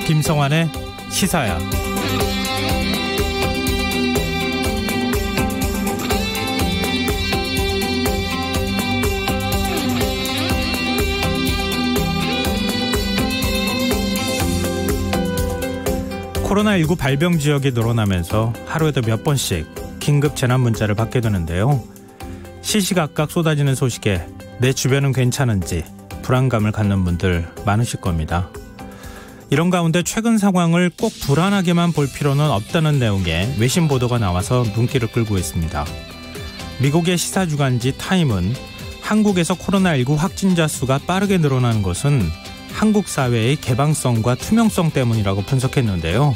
김성환의 시사야. 코로나19 발병 지역이 늘어나면서 하루에도 몇 번씩 긴급 재난 문자를 받게 되는데요. 시시각각 쏟아지는 소식에 내 주변은 괜찮은지 불안감을 갖는 분들 많으실 겁니다. 이런 가운데 최근 상황을 꼭 불안하게만 볼 필요는 없다는 내용의 외신 보도가 나와서 눈길을 끌고 있습니다. 미국의 시사주간지 타임은 한국에서 코로나19 확진자 수가 빠르게 늘어나는 것은 한국 사회의 개방성과 투명성 때문이라고 분석했는데요.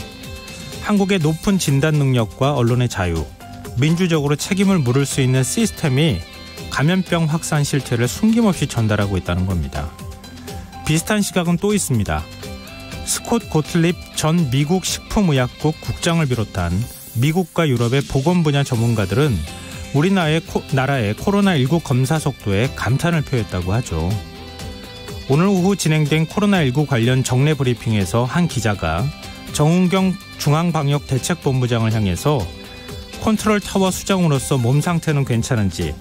한국의 높은 진단 능력과 언론의 자유, 민주적으로 책임을 물을 수 있는 시스템이 감염병 확산 실태를 숨김없이 전달하고 있다는 겁니다. 비슷한 시각은 또 있습니다. 스콧 고틀립 전 미국 식품의약국 국장을 비롯한 미국과 유럽의 보건 분야 전문가들은 우리나라의 코로나19 검사 속도에 감탄을 표했다고 하죠. 오늘 오후 진행된 코로나19 관련 정례 브리핑에서 한 기자가 정은경 중앙방역대책본부장을 향해서 컨트롤 타워 수장으로서 몸 상태는 괜찮은지,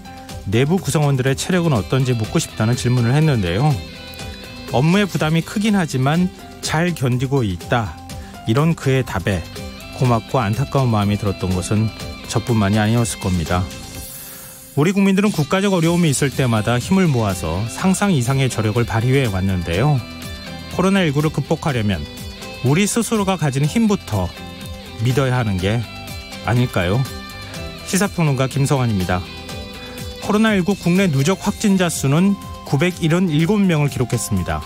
내부 구성원들의 체력은 어떤지 묻고 싶다는 질문을 했는데요. 업무의 부담이 크긴 하지만 잘 견디고 있다, 이런 그의 답에 고맙고 안타까운 마음이 들었던 것은 저뿐만이 아니었을 겁니다. 우리 국민들은 국가적 어려움이 있을 때마다 힘을 모아서 상상 이상의 저력을 발휘해 왔는데요. 코로나19를 극복하려면 우리 스스로가 가진 힘부터 믿어야 하는 게 아닐까요? 시사평론가 김성환입니다. 코로나19 국내 누적 확진자 수는 977명을 기록했습니다.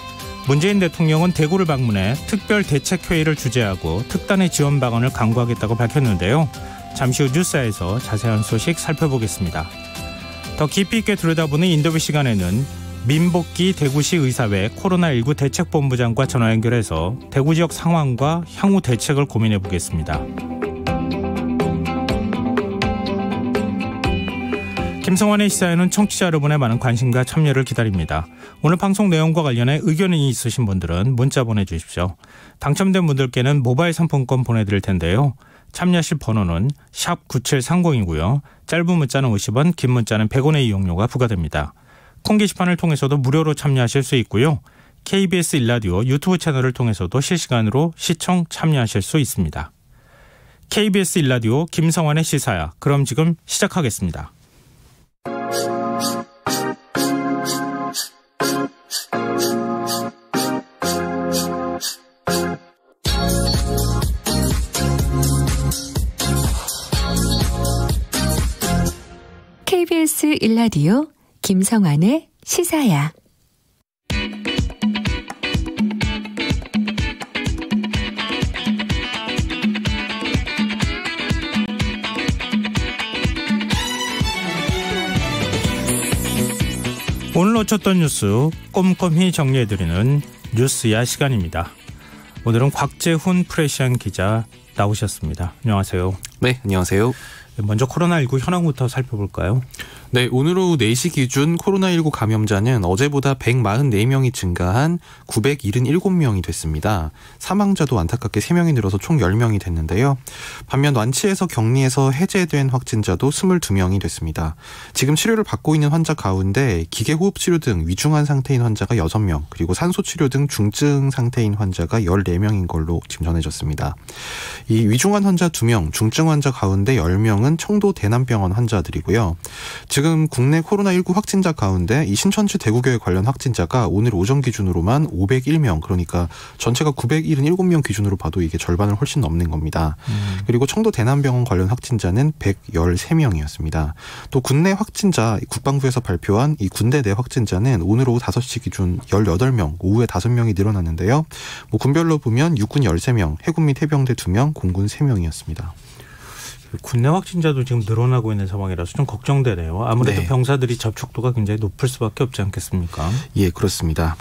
문재인 대통령은 대구를 방문해 특별대책회의를 주재하고 특단의 지원 방안을 강구하겠다고 밝혔는데요. 잠시 후 뉴스에서 자세한 소식 살펴보겠습니다. 더 깊이 있게 들여다보는 인터뷰 시간에는 민복기 대구시 의사회 코로나19 대책본부장과 전화 연결해서 대구 지역 상황과 향후 대책을 고민해 보겠습니다. 김성환의 시사에는 청취자 여러분의 많은 관심과 참여를 기다립니다. 오늘 방송 내용과 관련해 의견이 있으신 분들은 문자 보내주십시오. 당첨된 분들께는 모바일 상품권 보내드릴 텐데요. 참여하실 번호는 샵 9730이고요. 짧은 문자는 50원, 긴 문자는 100원의 이용료가 부과됩니다. 콩 게시판을 통해서도 무료로 참여하실 수 있고요. KBS 일라디오 유튜브 채널을 통해서도 실시간으로 시청 참여하실 수 있습니다. KBS 일라디오 김성환의 시사야. 그럼 지금 시작하겠습니다. KBS 일라디오 김성환의 시사야. 오늘 놓쳤던 뉴스 꼼꼼히 정리해드리는 뉴스야 시간입니다. 오늘은 곽재훈 프레시안 기자 나오셨습니다. 안녕하세요. 네, 안녕하세요. 먼저 코로나19 현황부터 살펴볼까요? 네, 오늘 오후 4시 기준 코로나19 감염자는 어제보다 144명이 증가한 977명이 됐습니다. 사망자도 안타깝게 3명이 늘어서 총 10명이 됐는데요. 반면 완치해서 격리해서 해제된 확진자도 22명이 됐습니다. 지금 치료를 받고 있는 환자 가운데 기계호흡치료 등 위중한 상태인 환자가 6명, 그리고 산소치료 등 중증 상태인 환자가 14명인 걸로 지금 전해졌습니다. 이 위중한 환자 2명, 중증 환자 가운데 10명은 청도 대남병원 환자들이고요. 지금 국내 코로나19 확진자 가운데 이 신천지 대구교회 관련 확진자가 오늘 오전 기준으로만 501명, 그러니까 전체가 977명 기준으로 봐도 이게 절반을 훨씬 넘는 겁니다. 그리고 청도 대남병원 관련 확진자는 113명이었습니다. 또 국내 확진자, 국방부에서 발표한 이 군대 내 확진자는 오늘 오후 5시 기준 18명, 오후에 5명이 늘어났는데요. 군별로 보면 육군 13명, 해군 및 해병대 2명, 공군 3명이었습니다. 국내 확진자도 지금 늘어나고 있는 상황이라서 좀 걱정되네요. 아무래도 네. 병사들이 접촉도가 굉장히 높을 수밖에 없지 않겠습니까? 예, 그렇습니다.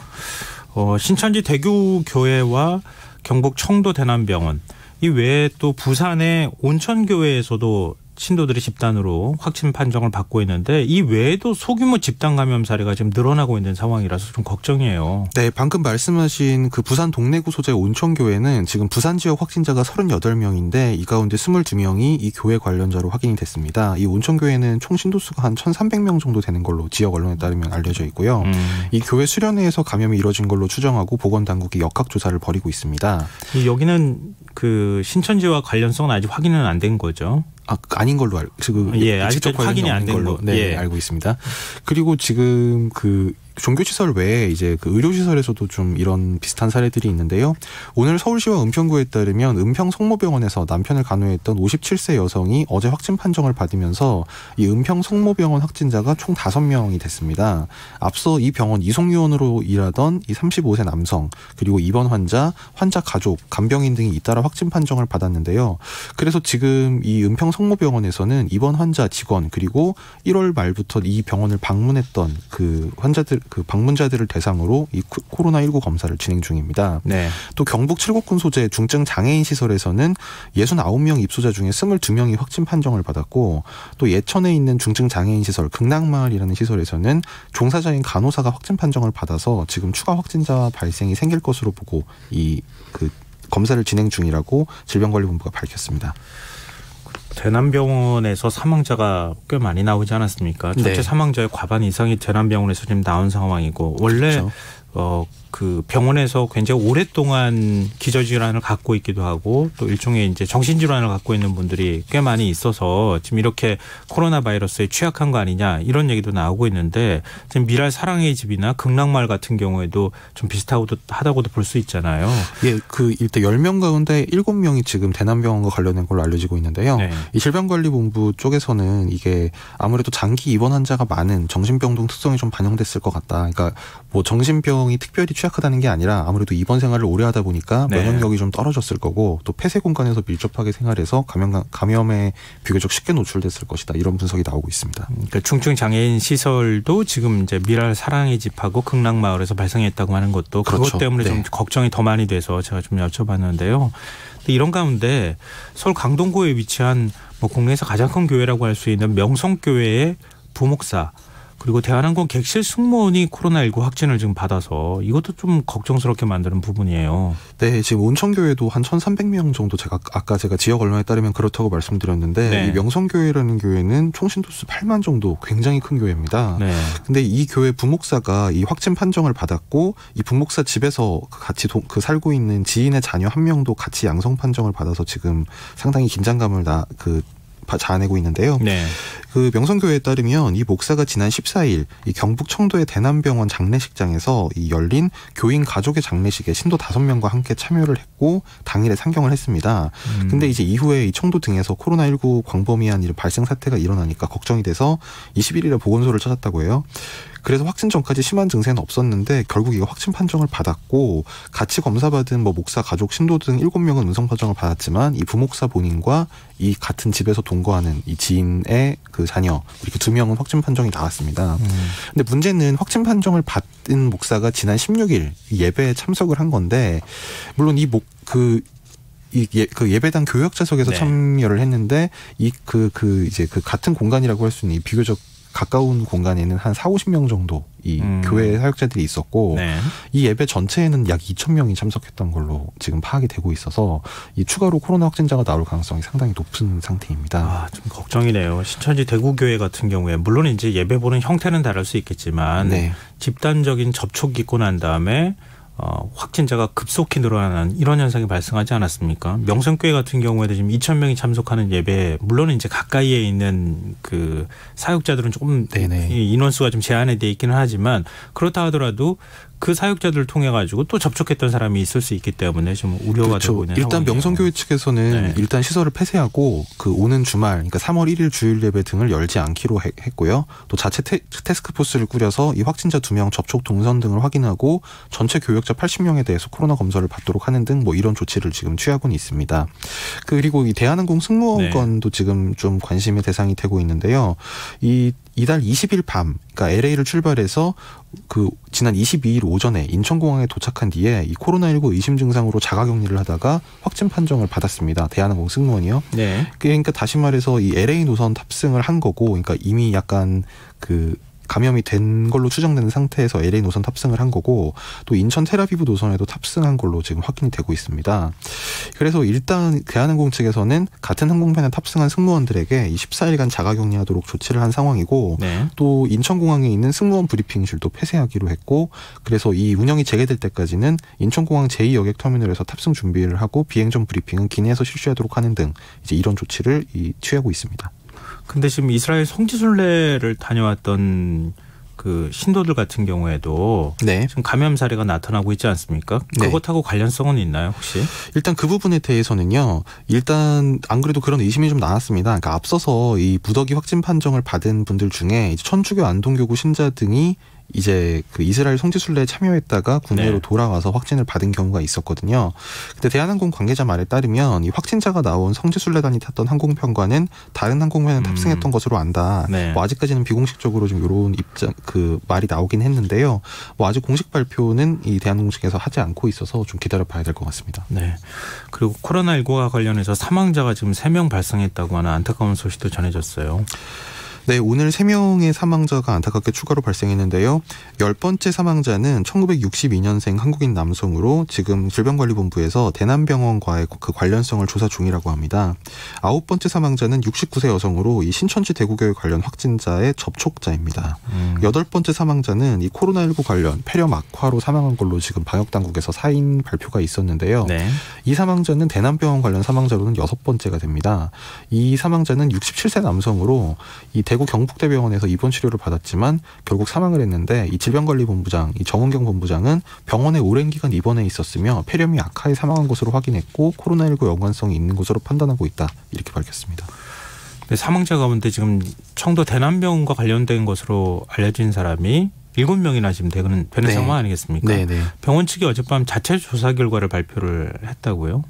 신천지 대구교회와 경북 청도 대남병원 이 외에 또 부산의 온천교회에서도 신도들이 집단으로 확진 판정을 받고 있는데 이 외에도 소규모 집단 감염 사례가 지금 늘어나고 있는 상황이라서 좀 걱정이에요. 네, 방금 말씀하신 그 부산 동래구 소재 온천교회는 지금 부산 지역 확진자가 38명인데 이 가운데 22명이 이 교회 관련자로 확인이 됐습니다. 이 온천교회는 총 신도수가 한 1,300명 정도 되는 걸로 지역 언론에 따르면 알려져 있고요. 이 교회 수련회에서 감염이 이뤄진 걸로 추정하고 보건당국이 역학조사를 벌이고 있습니다. 여기는 그 신천지와 관련성은 아직 확인은 안 된 거죠. 아닌 걸로 아직까지 확인이 안 된 걸로 알고 있습니다. 그리고 지금 그 종교시설 외에 이제 그 의료시설에서도 좀 이런 비슷한 사례들이 있는데요. 오늘 서울시와 은평구에 따르면 은평 성모병원에서 남편을 간호했던 57세 여성이 어제 확진 판정을 받으면서 이 은평 성모병원 확진자가 총 5명이 됐습니다. 앞서 이 병원 이송요원으로 일하던 이 35세 남성 그리고 입원 환자 가족, 간병인 등이 잇따라 확진 판정을 받았는데요. 그래서 지금 이 은평 성모병원에서는 입원 환자 직원 그리고 1월 말부터 이 병원을 방문했던 그 환자들 그 방문자들을 대상으로 이 코로나19 검사를 진행 중입니다. 네. 또 경북 칠곡군 소재 중증 장애인 시설에서는 69명 입소자 중에 22명이 확진 판정을 받았고 또 예천에 있는 중증 장애인 시설 극락마을이라는 시설에서는 종사자인 간호사가 확진 판정을 받아서 지금 추가 확진자 발생이 생길 것으로 보고 이 그 검사를 진행 중이라고 질병관리본부가 밝혔습니다. 대남병원에서 사망자가 꽤 많이 나오지 않았습니까? 전체 네. 사망자의 과반 이상이 대남병원에서 지금 나온 상황이고 원래 그렇죠. 그 병원에서 굉장히 오랫동안 기저질환을 갖고 있기도 하고 또 일종의 이제 정신질환을 갖고 있는 분들이 꽤 많이 있어서 지금 이렇게 코로나 바이러스에 취약한 거 아니냐 이런 얘기도 나오고 있는데 지금 미랄 사랑의 집이나 극락마을 같은 경우에도 좀 비슷하다고도 볼 수 있잖아요. 예, 그 일단 10명 가운데 7명이 지금 대남병원과 관련된 걸로 알려지고 있는데요. 네. 이 질병관리본부 쪽에서는 이게 아무래도 장기 입원 환자가 많은 정신병 등 특성이 좀 반영됐을 것 같다. 그러니까 뭐 정신병이 특별히 취약하다는 게 아니라 아무래도 입원 생활을 오래 하다 보니까 면역력이 좀 떨어졌을 거고 또 폐쇄 공간에서 밀접하게 생활해서 감염에 비교적 쉽게 노출됐을 것이다. 이런 분석이 나오고 있습니다. 그러니까 중증 장애인 시설도 지금 이제 미랄 사랑의 집하고 극락마을에서 발생했다고 하는 것도 그것 그렇죠. 때문에 네. 좀 걱정이 더 많이 돼서 제가 좀 여쭤봤는데요. 근데 이런 가운데 서울 강동구에 위치한 뭐 국내에서 가장 큰 교회라고 할 수 있는 명성교회의 부목사 그리고 대한항공 객실 승무원이 코로나19 확진을 지금 받아서 이것도 좀 걱정스럽게 만드는 부분이에요. 네, 지금 온천교회도 한 1,300명 정도 아까 제가 지역 언론에 따르면 그렇다고 말씀드렸는데 네. 이 명성교회라는 교회는 총 신도수 8만 정도 굉장히 큰 교회입니다. 네. 근데 이 교회 부목사가 이 확진 판정을 받았고 이 부목사 집에서 같이 살고 있는 지인의 자녀 한 명도 같이 양성 판정을 받아서 지금 상당히 긴장감을 자아내고 있는데요. 네. 그 명성교회에 따르면 이 목사가 지난 14일 이 경북 청도의 대남병원 장례식장에서 이 열린 교인 가족의 장례식에 신도 5명과 함께 참여를 했고 당일에 상경을 했습니다. 근데 이제 이후에 이 청도 등에서 코로나19 광범위한 이런 발생 사태가 일어나니까 걱정이 돼서 21일에 보건소를 찾았다고 해요. 그래서 확진 전까지 심한 증세는 없었는데 결국 이거 확진 판정을 받았고 같이 검사받은 뭐 목사 가족 신도 등 7명은 음성 판정을 받았지만 이 부목사 본인과 이 같은 집에서 동거하는 이 지인의 그 자녀 이렇게 2명은 확진 판정이 나왔습니다. 근데 문제는 확진 판정을 받은 목사가 지난 16일 예배에 참석을 한 건데 물론 그 예배당 교역자석에서 네. 참여를 했는데 그 같은 공간이라고 할 수 있는 이 비교적 가까운 공간에는 한 40-50명 정도 이 교회 사역자들이 있었고 네. 이 예배 전체에는 약 2,000명이 참석했던 걸로 지금 파악이 되고 있어서 이 추가로 코로나 확진자가 나올 가능성이 상당히 높은 상태입니다. 좀 걱정이네요. 신천지 대구교회 같은 경우에 물론 이제 예배 보는 형태는 다를 수 있겠지만 네. 집단적인 접촉이 있고 난 다음에 확진자가 급속히 늘어나는 이런 현상이 발생하지 않았습니까? 명성교회 같은 경우에도 지금 2,000명이 참석하는 예배 물론 이제 가까이에 있는 그 사역자들은 조금 네네. 인원수가 좀 제한이 돼 있기는 하지만 그렇다 하더라도 그 사역자들을 통해 가지고 또 접촉했던 사람이 있을 수 있기 때문에 좀 우려가 그렇죠. 되고 있는 일단 상황이에요. 명성교회 측에서는 네. 일단 시설을 폐쇄하고 그 오는 주말 그러니까 3월 1일 주일 예배 등을 열지 않기로 했고요. 또 자체 태스크포스를 꾸려서 이 확진자 2명 접촉 동선 등을 확인하고 전체 교역자 80명에 대해서 코로나 검사를 받도록 하는 등 뭐 이런 조치를 지금 취하고는 있습니다. 그리고 이 대한항공 승무원 네. 건도 지금 좀 관심의 대상이 되고 있는데요. 이 이달 20일 밤, 그러니까 LA를 출발해서 그 지난 22일 오전에 인천공항에 도착한 뒤에 이 코로나19 의심 증상으로 자가격리를 하다가 확진 판정을 받았습니다. 대한항공 승무원이요. 네. 그러니까 다시 말해서 이 LA 노선 탑승을 한 거고, 그러니까 이미 약간 그 감염이 된 걸로 추정되는 상태에서 LA 노선 탑승을 한 거고, 또 인천 테라비브 노선에도 탑승한 걸로 지금 확인이 되고 있습니다. 그래서 일단 대한항공 측에서는 같은 항공편에 탑승한 승무원들에게 이 14일간 자가격리하도록 조치를 한 상황이고, 네. 또 인천공항에 있는 승무원 브리핑실도 폐쇄하기로 했고, 그래서 이 운영이 재개될 때까지는 인천공항 제2여객터미널에서 탑승 준비를 하고 비행 전 브리핑은 기내에서 실시하도록 하는 등 이제 이런 조치를 취하고 있습니다. 근데 지금 이스라엘 성지순례를 다녀왔던 그 신도들 같은 경우에도 네. 지금 감염 사례가 나타나고 있지 않습니까? 네. 그것하고 관련성은 있나요, 혹시? 일단 그 부분에 대해서는요. 일단 안 그래도 그런 의심이 좀 나왔습니다. 그러니까 앞서서 이 무더기 확진 판정을 받은 분들 중에 이제 천주교 안동교구 신자 등이 이제 그 이스라엘 성지순례에 참여했다가 국내로 네. 돌아와서 확진을 받은 경우가 있었거든요. 근데 대한항공 관계자 말에 따르면 이 확진자가 나온 성지순례단이 탔던 항공편과는 다른 항공편에 탑승했던 것으로 안다. 네. 뭐 아직까지는 비공식적으로 좀 이런 입장 그 말이 나오긴 했는데요. 뭐 아직 공식 발표는 이 대한항공 측에서 하지 않고 있어서 좀 기다려봐야 될 것 같습니다. 네. 그리고 코로나19와 관련해서 사망자가 지금 3명 발생했다고 하는 안타까운 소식도 전해졌어요. 네, 오늘 3명의 사망자가 안타깝게 추가로 발생했는데요. 10번째 사망자는 1962년생 한국인 남성으로 지금 질병관리본부에서 대남병원과의 그 관련성을 조사 중이라고 합니다. 9번째 사망자는 69세 여성으로 이 신천지 대구교회 관련 확진자의 접촉자입니다. 8번째 사망자는 이 코로나19 관련 폐렴 악화로 사망한 걸로 지금 방역당국에서 사인 발표가 있었는데요. 네. 이 사망자는 대남병원 관련 사망자로는 6번째가 됩니다. 이 사망자는 67세 남성으로 이 대구 경북대병원에서 입원 치료를 받았지만 결국 사망을 했는데, 이 질병관리본부장 이 정은경 본부장은 병원에 오랜 기간 입원해 있었으며 폐렴이 악화해 사망한 것으로 확인했고 코로나19 연관성이 있는 것으로 판단하고 있다, 이렇게 밝혔습니다. 네, 사망자 가운데 지금 청도 대남병원과 관련된 것으로 알려진 사람이 7명이나 지금 되는 네. 상황 아니겠습니까? 네네. 병원 측이 어젯밤 자체 조사 결과를 발표를 했다고요?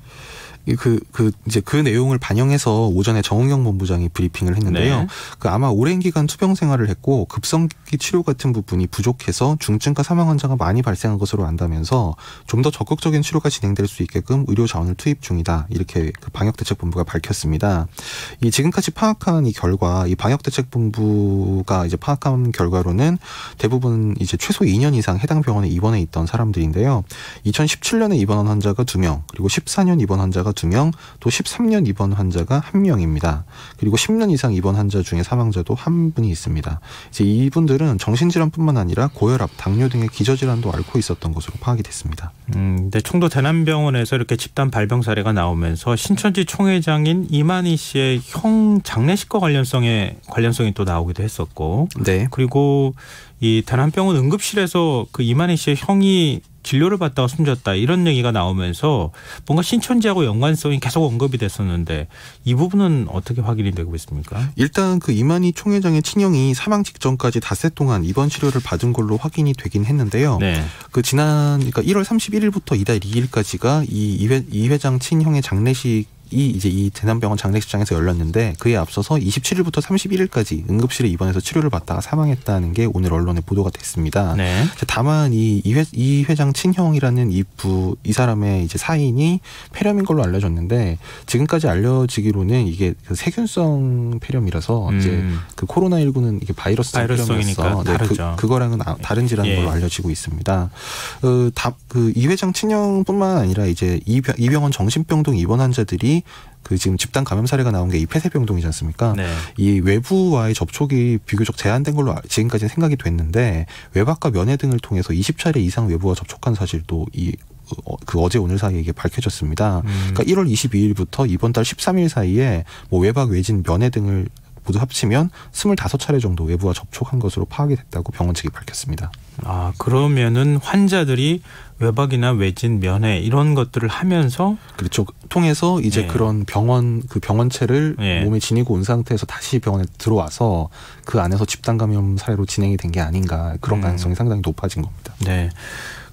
이제 그 내용을 반영해서 오전에 정은경 본부장이 브리핑을 했는데요. 네. 그 아마 오랜 기간 투병 생활을 했고 급성기 치료 같은 부분이 부족해서 중증과 사망 환자가 많이 발생한 것으로 안다면서 좀 더 적극적인 치료가 진행될 수 있게끔 의료 자원을 투입 중이다, 이렇게 그 방역대책본부가 밝혔습니다. 이 지금까지 파악한 이 결과, 이 방역대책본부가 이제 파악한 결과로는 대부분 이제 최소 2년 이상 해당 병원에 입원해 있던 사람들인데요. 2017년에 입원한 환자가 2명, 그리고 14년 입원 환자가 2명, 또 13년 입원 환자가 1명입니다. 그리고 10년 이상 입원 환자 중에 사망자도 1분이 있습니다. 이제 이분들은 정신질환뿐만 아니라 고혈압, 당뇨 등의 기저질환도 앓고 있었던 것으로 파악이 됐습니다. 근데 청도 대남병원에서 이렇게 집단 발병 사례가 나오면서 신천지 총회장인 이만희 씨의 형 장례식과 관련성이 또 나오기도 했었고, 네. 그리고 이 대남병원 응급실에서 그 이만희 씨의 형이 진료를 받다가 숨졌다, 이런 얘기가 나오면서 뭔가 신천지하고 연관성이 계속 언급이 됐었는데 이 부분은 어떻게 확인이 되고 있습니까? 일단 그 이만희 총회장의 친형이 사망 직전까지 닷새 동안 입원 치료를 받은 걸로 확인이 되긴 했는데요. 네. 그러니까 1월 31일부터 이달 2일까지가 이 회장 친형의 장례식 이제 이 대남병원 장례식장에서 열렸는데, 그에 앞서서 27일부터 31일까지 응급실에 입원해서 치료를 받다가 사망했다는 게 오늘 언론에 보도가 됐습니다. 네. 다만 이 회장 친형이라는 이 사람의 이제 사인이 폐렴인 걸로 알려졌는데, 지금까지 알려지기로는 이게 그 세균성 폐렴이라서 이제 그 코로나19는 이게 바이러스성 폐렴이라서 다르죠. 그거랑은 다른 질환인 걸로 알려지고 있습니다. 이 회장 친형뿐만 아니라 이제 이 병원 정신병동 입원 환자들이 그 지금 집단 감염 사례가 나온 게 이 폐쇄병동이지 않습니까? 네. 이 외부와의 접촉이 비교적 제한된 걸로 지금까지 생각이 됐는데, 외박과 면회 등을 통해서 20차례 이상 외부와 접촉한 사실도 어제 오늘 사이에 이게 밝혀졌습니다. 그러니까 1월 22일부터 이번 달 13일 사이에 뭐 외박, 외진, 면회 등을 모두 합치면 25차례 정도 외부와 접촉한 것으로 파악이 됐다고 병원 측이 밝혔습니다. 아, 그러면은 환자들이 외박이나 외진, 면회 이런 것들을 하면서, 그렇죠, 통해서 이제 네. 그런 병원체를 네. 몸에 지니고 온 상태에서 다시 병원에 들어와서 그 안에서 집단 감염 사례로 진행이 된 게 아닌가, 그런 가능성이 상당히 높아진 겁니다. 네.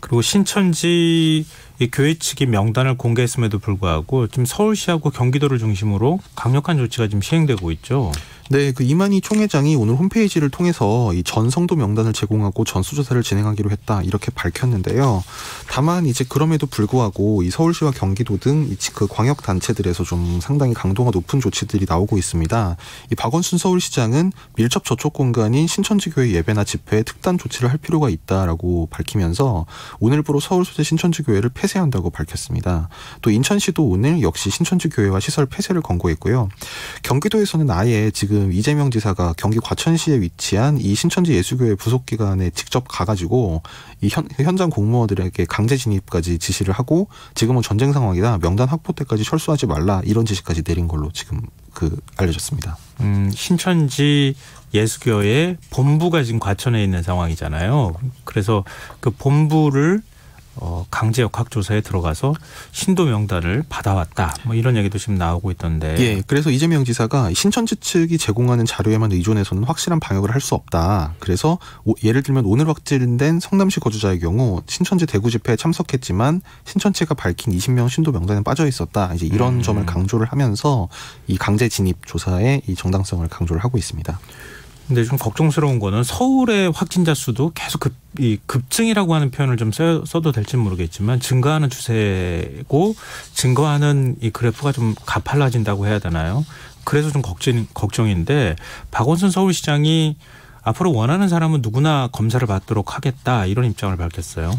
그리고 신천지 교회 측이 명단을 공개했음에도 불구하고 지금 서울시하고 경기도를 중심으로 강력한 조치가 지금 시행되고 있죠. 네, 그 이만희 총회장이 오늘 홈페이지를 통해서 이 전 성도 명단을 제공하고 전수조사를 진행하기로 했다 이렇게 밝혔는데요. 다만 이제 그럼에도 불구하고 이 서울시와 경기도 등 그 광역 단체들에서 좀 상당히 강도가 높은 조치들이 나오고 있습니다. 이 박원순 서울시장은 밀접 접촉 공간인 신천지 교회 예배나 집회에 특단 조치를 할 필요가 있다라고 밝히면서 오늘부로 서울 소재 신천지 교회를 폐쇄한다고 밝혔습니다. 또 인천시도 오늘 역시 신천지 교회와 시설 폐쇄를 권고했고요. 경기도에서는 아예 지금 이재명 지사가 경기 과천시에 위치한 이 신천지 예수교회 부속기관에 직접 가가지고 이 현장 공무원들에게 강제 진입까지 지시를 하고 지금은 전쟁 상황이다. 명단 확보 때까지 철수하지 말라 이런 지시까지 내린 걸로 지금 알려졌습니다. 신천지 예수교회 본부가 지금 과천에 있는 상황이잖아요. 그래서 그 본부를 강제 역학조사에 들어가서 신도 명단을 받아왔다. 뭐 이런 얘기도 지금 나오고 있던데. 예, 그래서 이재명 지사가 신천지 측이 제공하는 자료에만 의존해서는 확실한 방역을 할 수 없다. 그래서 예를 들면 오늘 확진된 성남시 거주자의 경우 신천지 대구 집회에 참석했지만 신천지가 밝힌 20명 신도 명단에 빠져 있었다. 이제 이런 점을 강조를 하면서 이 강제 진입 조사의 이 정당성을 강조를 하고 있습니다. 근데 좀 걱정스러운 거는 서울의 확진자 수도 계속 급증이라고 하는 표현을 좀 써도 될지는 모르겠지만 증가하는 추세고 증가하는 이 그래프가 좀 가팔라진다고 해야 되나요? 그래서 좀 걱정인데 박원순 서울시장이 앞으로 원하는 사람은 누구나 검사를 받도록 하겠다 이런 입장을 밝혔어요.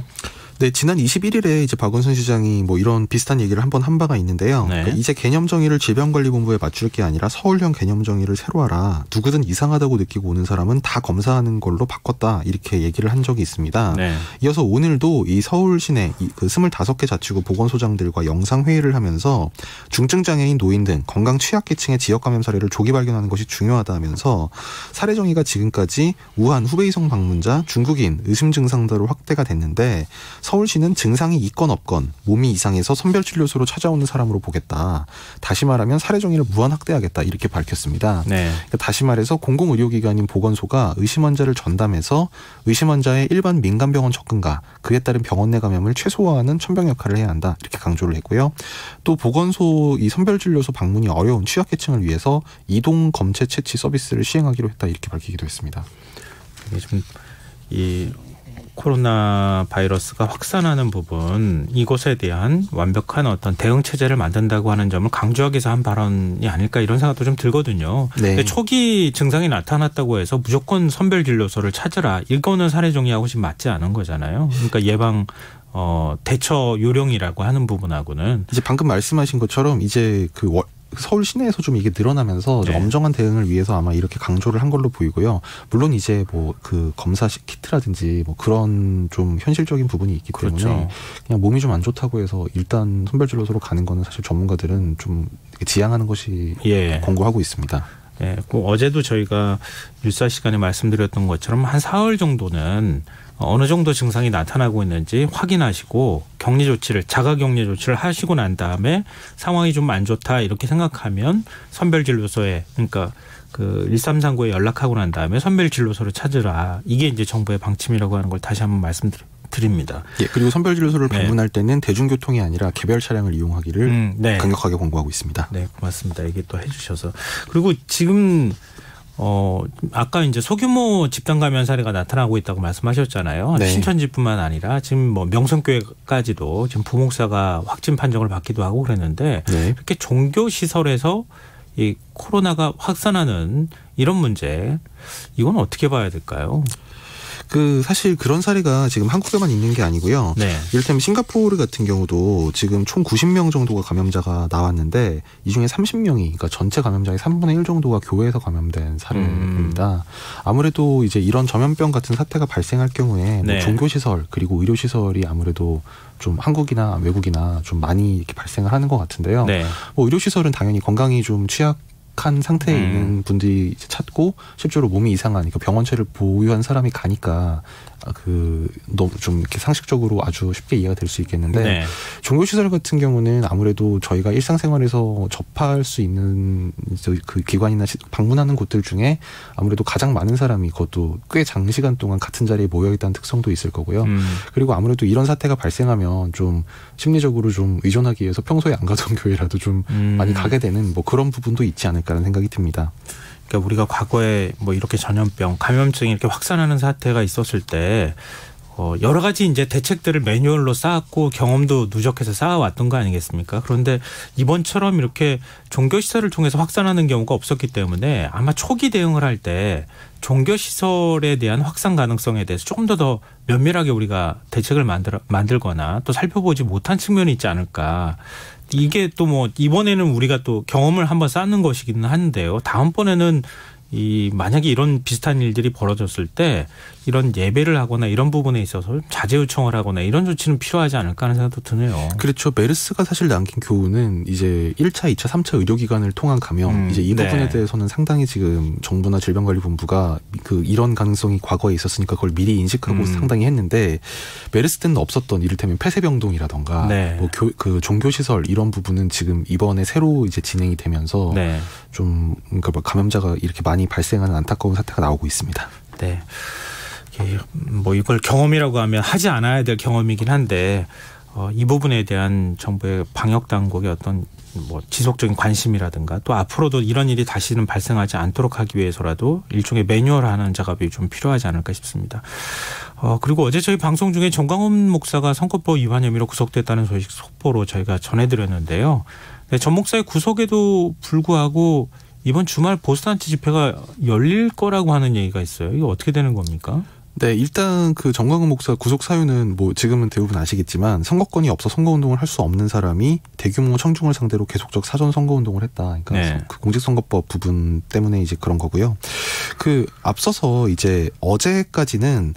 네, 지난 21일에 이제 박원순 시장이 뭐 이런 비슷한 얘기를 한번 한 바가 있는데요. 네. 그러니까 이제 개념 정의를 질병관리본부에 맞출 게 아니라 서울형 개념 정의를 새로 하라. 누구든 이상하다고 느끼고 오는 사람은 다 검사하는 걸로 바꿨다. 이렇게 얘기를 한 적이 있습니다. 네. 이어서 오늘도 이 서울 시내 그 25개 자치구 보건소장들과 영상 회의를 하면서 중증장애인, 노인 등 건강 취약계층의 지역 감염 사례를 조기 발견하는 것이 중요하다 하면서 사례 정의가 지금까지 우한, 후베이성 방문자, 중국인, 의심 증상자로 확대가 됐는데 서울시는 증상이 있건 없건 몸이 이상해서 선별진료소로 찾아오는 사람으로 보겠다. 다시 말하면 사례 정의를 무한 확대하겠다. 이렇게 밝혔습니다. 네. 그러니까 다시 말해서 공공의료기관인 보건소가 의심 환자를 전담해서 의심 환자의 일반 민간병원 접근과 그에 따른 병원 내 감염을 최소화하는 천병 역할을 해야 한다. 이렇게 강조를 했고요. 또 보건소 이 선별진료소 방문이 어려운 취약계층을 위해서 이동 검체 채취 서비스를 시행하기로 했다. 이렇게 밝히기도 했습니다. 이게 좀 코로나 바이러스가 확산하는 부분 이것에 대한 완벽한 어떤 대응 체제를 만든다고 하는 점을 강조하기 위해서 한 발언이 아닐까 이런 생각도 좀 들거든요. 네. 근데 초기 증상이 나타났다고 해서 무조건 선별진료소를 찾으라. 이거는 사례 정의하고 지금 맞지 않은 거잖아요. 그러니까 예방 대처 요령이라고 하는 부분하고는 이제 방금 말씀하신 것처럼 이제 서울 시내에서 좀 이게 늘어나면서 네. 엄정한 대응을 위해서 아마 이렇게 강조를 한 걸로 보이고요. 물론 이제 뭐 그 검사 키트라든지 뭐 그런 좀 현실적인 부분이 있기 때문에 그렇죠. 그냥 몸이 좀 안 좋다고 해서 일단 선별진료소로 가는 거는 사실 전문가들은 좀 지양하는 것이 권고하고 있습니다. 예, 어제도 저희가 뉴스 시간에 말씀드렸던 것처럼 한 사흘 정도는 어느 정도 증상이 나타나고 있는지 확인하시고 격리 조치를 자가 격리 조치를 하시고 난 다음에 상황이 좀 안 좋다 이렇게 생각하면 선별진료소에 그러니까 그 1339에 연락하고 난 다음에 선별진료소를 찾으라. 이게 이제 정부의 방침이라고 하는 걸 다시 한번 말씀드립니다. 예, 그리고 선별진료소를 방문할 때는 대중교통이 아니라 개별 차량을 이용하기를 강력하게 권고하고 있습니다. 네, 고맙습니다. 얘기 또 해주셔서. 그리고 지금 아까 이제 소규모 집단 감염 사례가 나타나고 있다고 말씀하셨잖아요. 네. 신천지뿐만 아니라 지금 뭐 명성교회까지도 지금 부목사가 확진 판정을 받기도 하고 그랬는데 네. 이렇게 종교 시설에서 이 코로나가 확산하는 이런 문제 이건 어떻게 봐야 될까요? 사실 그런 사례가 지금 한국에만 있는 게 아니고요. 네. 이를테면 싱가포르 같은 경우도 지금 총 90명 정도가 감염자가 나왔는데 이 중에 30명이 그러니까 전체 감염자의 3분의 1 정도가 교회에서 감염된 사례입니다. 아무래도 이제 이런 전염병 같은 사태가 발생할 경우에 뭐 종교시설 그리고 의료시설이 아무래도 좀 한국이나 외국이나 좀 많이 이렇게 발생을 하는 것 같은데요. 네. 뭐 의료시설은 당연히 건강이 좀 취약한 상태에 있는 분들이 이제 찾고 실제로 몸이 이상하니까 병원체를 보유한 사람이 가니까 너무 좀 이렇게 상식적으로 아주 쉽게 이해가 될 수 있겠는데 종교시설 같은 경우는 아무래도 저희가 일상생활에서 접할 수 있는 그 기관이나 방문하는 곳들 중에 아무래도 가장 많은 사람이 그것도 꽤 장시간 동안 같은 자리에 모여있다는 특성도 있을 거고요. 그리고 아무래도 이런 사태가 발생하면 좀 심리적으로 좀 의존하기 위해서 평소에 안 가던 교회라도 좀 많이 가게 되는 뭐 그런 부분도 있지 않을까라는 생각이 듭니다. 그러니까 우리가 과거에 뭐 이렇게 전염병, 감염증이 이렇게 확산하는 사태가 있었을 때 여러 가지 이제 대책들을 매뉴얼로 쌓았고 경험도 누적해서 쌓아왔던 거 아니겠습니까? 그런데 이번처럼 이렇게 종교시설을 통해서 확산하는 경우가 없었기 때문에 아마 초기 대응을 할 때 종교시설에 대한 확산 가능성에 대해서 조금 더 면밀하게 우리가 대책을 만들거나 또 살펴보지 못한 측면이 있지 않을까. 이게 또 뭐 이번에는 우리가 또 경험을 한번 쌓는 것이기는 한데요. 다음번에는 만약에 이런 비슷한 일들이 벌어졌을 때 이런 예배를 하거나 이런 부분에 있어서 자제 요청을 하거나 이런 조치는 필요하지 않을까 하는 생각도 드네요. 그렇죠. 메르스가 사실 남긴 교훈은 이제 1차, 2차, 3차 의료기관을 통한 감염 이제 이 부분에 대해서는 상당히 지금 정부나 질병관리본부가 이런 가능성이 과거에 있었으니까 그걸 미리 인식하고 상당히 했는데 메르스 때는 없었던 이를테면 폐쇄병동이라던가 뭐 종교시설 이런 부분은 지금 이번에 새로 이제 진행이 되면서 좀 감염자가 이렇게 많이 발생하는 안타까운 사태가 나오고 있습니다. 네. 뭐 이걸 경험이라고 하면 하지 않아야 될 경험이긴 한데 이 부분에 대한 정부의 방역 당국의 어떤 뭐 지속적인 관심이라든가 또 앞으로도 이런 일이 다시는 발생하지 않도록 하기 위해서라도 일종의 매뉴얼하는 작업이 좀 필요하지 않을까 싶습니다. 그리고 어제 저희 방송 중에 정광훈 목사가 선거법 위반 혐의로 구속됐다는 소식 속보로 저희가 전해드렸는데요. 전 목사의 구속에도 불구하고 이번 주말 보스턴트 집회가 열릴 거라고 하는 얘기가 있어요. 이거 어떻게 되는 겁니까? 네, 일단 정광훈 목사 구속 사유는 뭐 지금은 대부분 아시겠지만 선거권이 없어 선거운동을 할 수 없는 사람이 대규모 청중을 상대로 계속적 사전 선거운동을 했다. 그러니까 그 공직선거법 부분 때문에 이제 그런 거고요. 앞서서 이제 어제까지는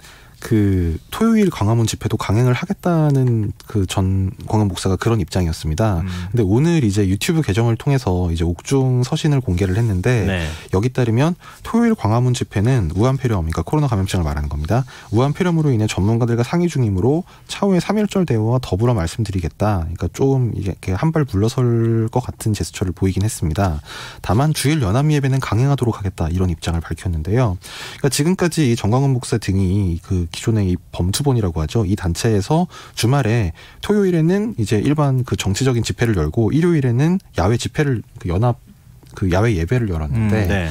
토요일 광화문 집회도 강행을 하겠다는 전 광화문 목사가 그런 입장이었습니다. 근데 오늘 이제 유튜브 계정을 통해서 이제 옥중 서신을 공개를 했는데 여기 따르면 토요일 광화문 집회는 우한폐렴, 그러니까 코로나 감염증을 말하는 겁니다. 우한폐렴으로 인해 전문가들과 상의 중이므로 차후에 3.1절 대화와 더불어 말씀드리겠다. 그러니까 좀 이렇게 한 발 물러설 것 같은 제스처를 보이긴 했습니다. 다만 주일 연합 예배는 강행하도록 하겠다 이런 입장을 밝혔는데요. 그러니까 지금까지 정광훈 목사 등이 기존의 이 범투본이라고 하죠. 이 단체에서 주말에 토요일에는 이제 일반 정치적인 집회를 열고 일요일에는 야외 집회를 연합 야외 예배를 열었는데